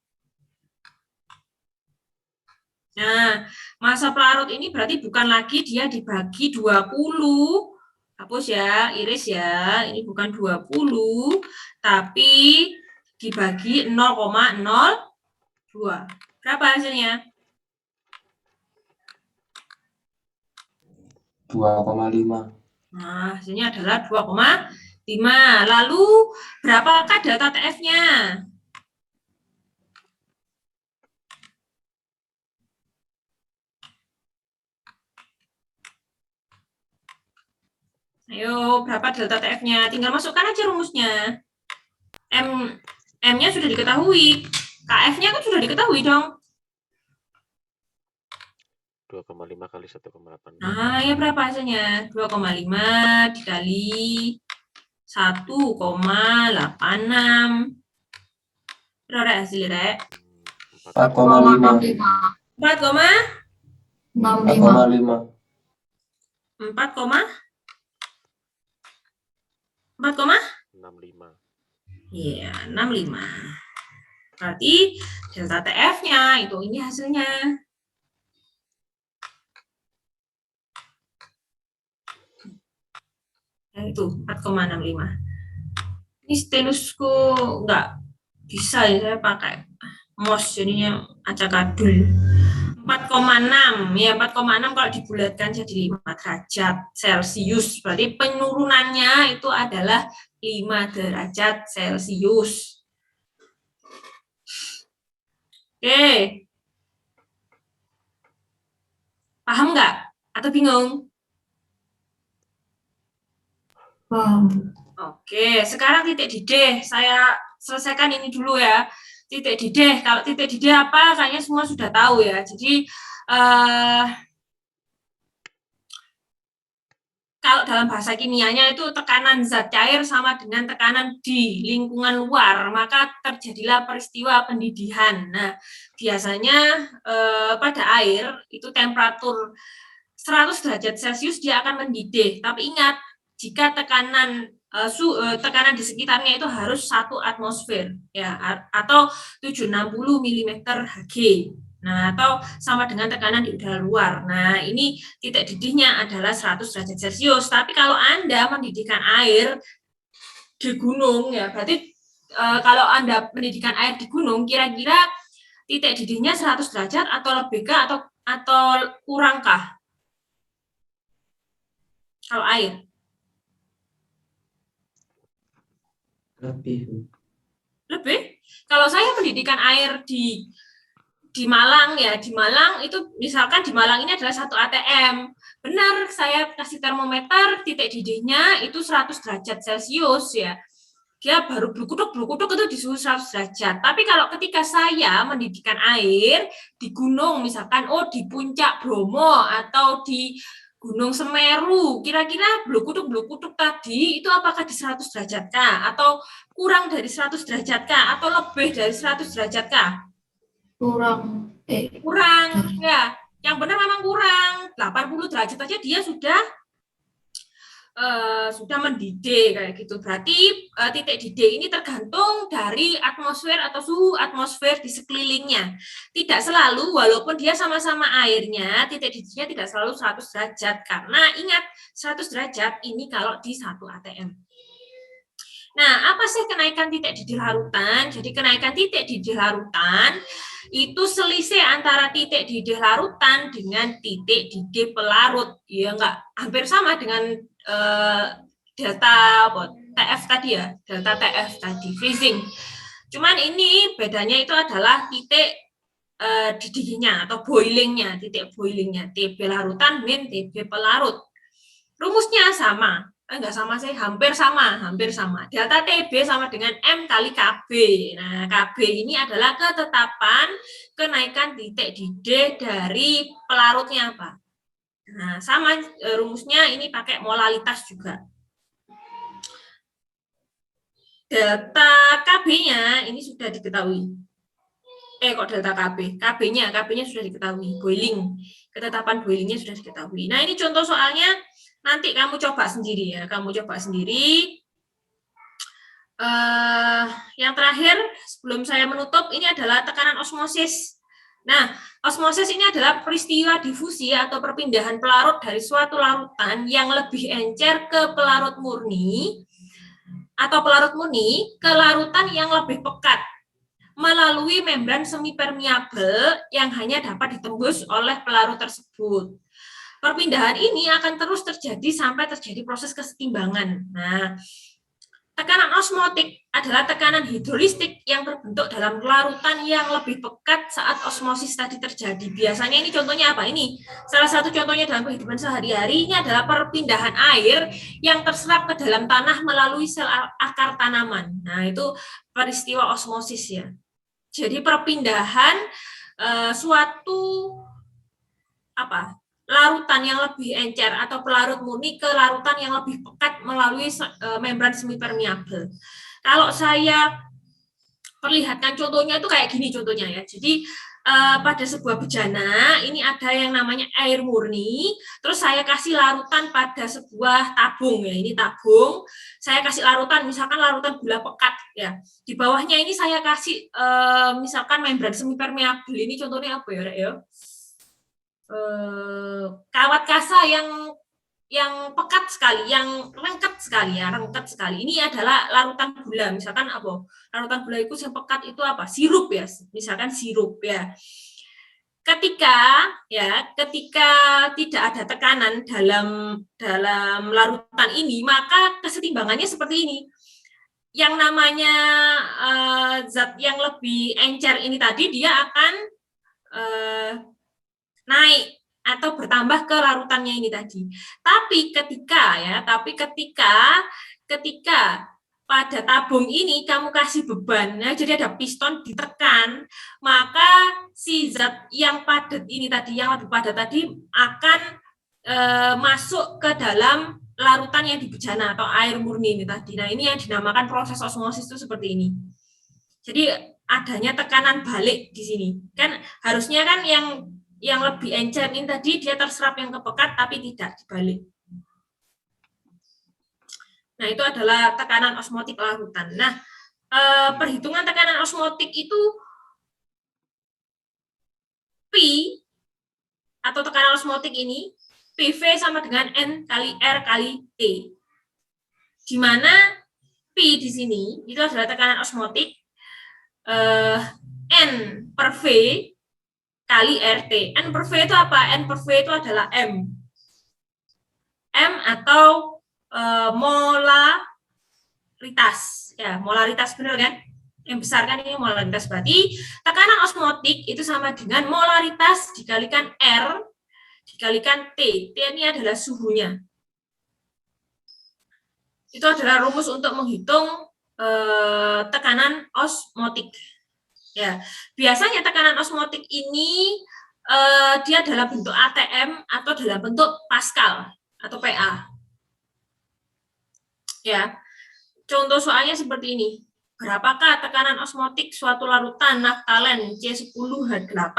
Nah, massa pelarut ini berarti bukan lagi dia dibagi 20. Hapus ya, iris ya. Ini bukan 20, tapi dibagi 0,02. Berapa hasilnya? 2,5. Nah, hasilnya adalah 2,5. Lalu, berapakah delta TF-nya? Ayo, berapa delta TF-nya? Tinggal masukkan aja rumusnya. M-nya sudah diketahui. KF-nya kan sudah diketahui dong. 2,5 kali 1,8. Nah, ya berapa hasilnya? 2,5 dikali 1,86. Berapa hasilnya, Rek? 4,5. 4,65. 65. Iya, 65. Berarti delta TF-nya itu ini hasilnya. Itu 4,65. Ini stylusku nggak bisa ya, saya pakai mouse jadinya acak adul. 4,6 ya, 4,6 kalau dibulatkan jadi 5 derajat Celcius. Berarti penurunannya itu adalah 5 derajat Celcius. Oke. Paham nggak? Atau bingung? Paham. Oke, sekarang titik didih. Saya selesaikan ini dulu ya. Titik didih. Kalau titik didih apa? Kayaknya semua sudah tahu ya. Jadi, kalau dalam bahasa kimianya itu tekanan zat cair sama dengan tekanan di lingkungan luar, maka terjadilah peristiwa pendidihan. Nah, biasanya pada air itu temperatur 100 derajat Celcius dia akan mendidih. Tapi ingat, jika tekanan di sekitarnya itu harus 1 atmosfer ya, atau 760 mm Hg. Nah, atau sama dengan tekanan di udara luar. Nah, ini titik didihnya adalah 100 derajat Celcius. Tapi kalau Anda mendidihkan air di gunung ya, berarti kalau Anda mendidihkan air di gunung, kira-kira titik didihnya 100 derajat atau lebihkah atau kurangkah? Kalau air? Lebih. Kalau saya mendidihkan air di Malang ya, di Malang itu misalkan di Malang ini adalah 1 atm. Benar, saya kasih termometer titik didihnya itu 100 derajat Celcius ya. dia baru blukuduk itu di suhu 100 derajat. Tapi kalau ketika saya mendidihkan air di gunung, misalkan di puncak Bromo atau di Gunung Semeru, kira-kira blukuduk tadi itu apakah di 100 derajat kah? Atau kurang dari 100 derajat kah? Atau lebih dari 100 derajat kah? Kurang. Kurang, ya. Yang benar memang kurang. 80 derajat aja dia sudah mendidih kayak gitu. Berarti titik didih ini tergantung dari atmosfer atau suhu atmosfer di sekelilingnya. Tidak selalu, walaupun dia sama-sama airnya, titik didihnya tidak selalu 100 derajat. Karena ingat, 100 derajat ini kalau di 1 atm. Nah, apa sih kenaikan titik didih larutan? Jadi kenaikan titik didih larutan itu selisih antara titik didih larutan dengan titik didih pelarut. Ya enggak, hampir sama dengan delta TF tadi ya, delta TF tadi, freezing. Cuman ini bedanya itu adalah titik didihnya atau boilingnya, titik boilingnya, TB larutan min TB pelarut. Rumusnya sama, enggak sama sih, hampir sama. Delta TB sama dengan M kali KB. Nah, KB ini adalah ketetapan kenaikan titik didih dari pelarutnya apa. Nah, sama rumusnya ini pakai molalitas juga. Delta KB-nya ini sudah diketahui. Kok delta KB? KB-nya sudah diketahui. Boiling, ketetapan boilingnya sudah diketahui. Nah, ini contoh soalnya nanti kamu coba sendiri ya. Yang terakhir sebelum saya menutup ini adalah tekanan osmosis. Nah, osmosis ini adalah peristiwa difusi atau perpindahan pelarut dari suatu larutan yang lebih encer ke pelarut murni atau pelarut murni ke larutan yang lebih pekat melalui membran semipermeabel yang hanya dapat ditembus oleh pelarut tersebut. Perpindahan ini akan terus terjadi sampai terjadi proses kesetimbangan. Nah, tekanan osmotik adalah tekanan hidrolistik yang terbentuk dalam larutan yang lebih pekat saat osmosis tadi terjadi. Biasanya ini contohnya apa? Ini salah satu contohnya dalam kehidupan sehari-hari, ini adalah perpindahan air yang terserap ke dalam tanah melalui sel akar tanaman. Nah, itu peristiwa osmosis ya. Jadi perpindahan suatu larutan yang lebih encer atau pelarut murni ke larutan yang lebih pekat melalui membran semipermeabel. Kalau saya perlihatkan contohnya itu kayak gini contohnya ya. Jadi pada sebuah bejana ini ada yang namanya air murni, terus saya kasih larutan pada sebuah tabung ya. Ini tabung, saya kasih larutan, misalkan larutan gula pekat ya. Di bawahnya ini saya kasih misalkan membran semipermeabel. Ini contohnya apa ya, Rek ya? Kawat kasa yang pekat sekali, yang rengket sekali. Ini adalah larutan gula, misalkan apa? Larutan gula itu yang pekat itu apa? Sirup ya, misalkan sirup ya. Ketika tidak ada tekanan dalam larutan ini, maka kesetimbangannya seperti ini. Yang namanya zat yang lebih encer ini tadi dia akan naik atau bertambah ke larutannya ini tadi. Tapi ketika pada tabung ini kamu kasih beban, ya, jadi ada piston ditekan, maka si zat yang padat ini tadi, yang lebih padat tadi akan masuk ke dalam larutan yang di bejana atau air murni ini tadi. Nah, ini yang dinamakan proses osmosis itu seperti ini. Jadi adanya tekanan balik di sini. Kan harusnya kan yang lebih encer ini tadi dia terserap yang ke pekat tapi tidak dibalik. Nah, itu adalah tekanan osmotik larutan. Nah, perhitungan tekanan osmotik itu P atau tekanan osmotik ini PV sama dengan N kali R kali T. Di mana P di sini itu adalah tekanan osmotik, N per V kali RT. N per V itu apa? N per V itu adalah M. M atau molaritas. Ya, molaritas benar kan? Yang besar kan ini molaritas. Berarti tekanan osmotik itu sama dengan molaritas dikalikan R dikalikan T. T ini adalah suhunya. Itu adalah rumus untuk menghitung tekanan osmotik. Ya, biasanya tekanan osmotik ini dia dalam bentuk ATM atau dalam bentuk Pascal atau PA. Ya, contoh soalnya seperti ini. Berapakah tekanan osmotik suatu larutan naftalen C10H8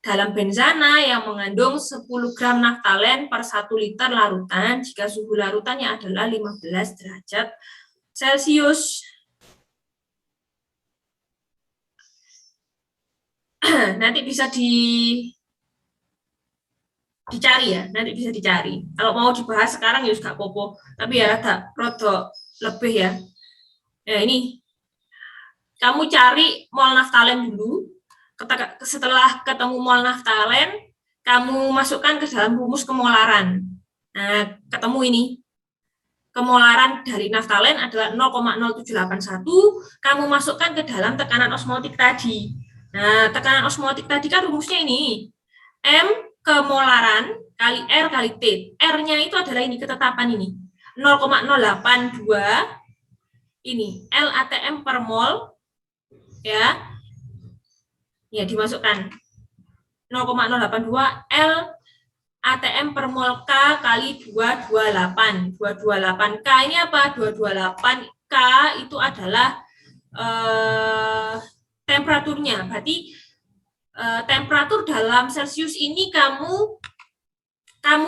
dalam benzana yang mengandung 10 gram naftalen per 1 liter larutan jika suhu larutannya adalah 15 derajat Celcius. Nanti bisa dicari ya, nanti bisa dicari. Kalau mau dibahas sekarang ya gak apa-apa, tapi ya rada lebih ya. Nah ini, kamu cari mol naftalen dulu. Setelah ketemu mol naftalen, kamu masukkan ke dalam rumus kemolaran. Nah, ketemu ini. Kemolaran dari naftalen adalah 0,0781, kamu masukkan ke dalam tekanan osmotik tadi. Nah, tekanan osmotik tadi kan rumusnya ini. M kemolaran kali R kali T. R-nya itu adalah ini, ketetapan ini. 0,082 ini L ATM per mol ya. Ya, dimasukkan 0,082 L ATM per mol K kali 228. 228 K ini apa? 228 K itu adalah temperaturnya. Berarti temperatur dalam Celcius ini kamu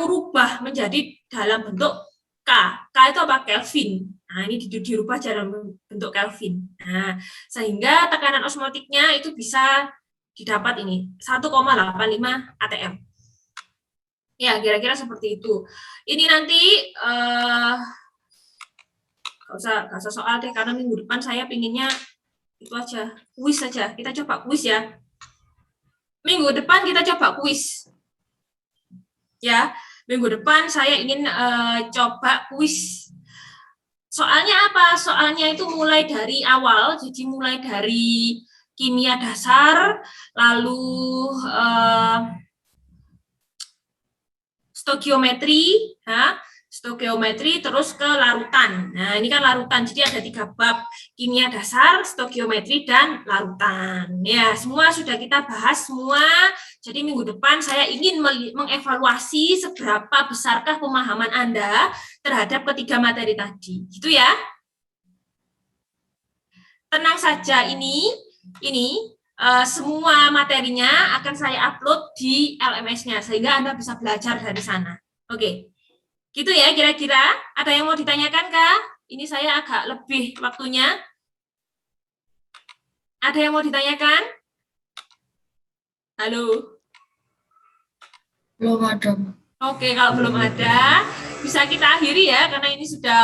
rubah menjadi dalam bentuk K. K itu apa? Kelvin. Nah, ini dirubah dalam bentuk Kelvin. Nah, sehingga tekanan osmotiknya itu bisa didapat ini 1,85 ATM. Ya, kira-kira seperti itu. Ini nanti gak usah soal deh, karena minggu depan saya pinginnya itu aja, kuis saja. Kita coba kuis ya. Minggu depan kita coba kuis. Ya, minggu depan saya ingin coba kuis. Soalnya apa? Soalnya itu mulai dari awal, jadi mulai dari kimia dasar, lalu stokiometri, stokiometri terus ke larutan. Nah, ini kan larutan, jadi ada 3 bab, kimia dasar, stokiometri, dan larutan. Ya, semua sudah kita bahas semua. Jadi minggu depan saya ingin mengevaluasi seberapa besarkah pemahaman Anda terhadap ketiga materi tadi. Gitu ya. Tenang saja, ini semua materinya akan saya upload di LMS-nya, sehingga Anda bisa belajar dari sana. Oke. Gitu ya kira-kira. Ada yang mau ditanyakan, Kak? Ini saya agak lebih waktunya. Ada yang mau ditanyakan? Halo? Belum ada. Oke, kalau belum ada, bisa kita akhiri ya, karena ini sudah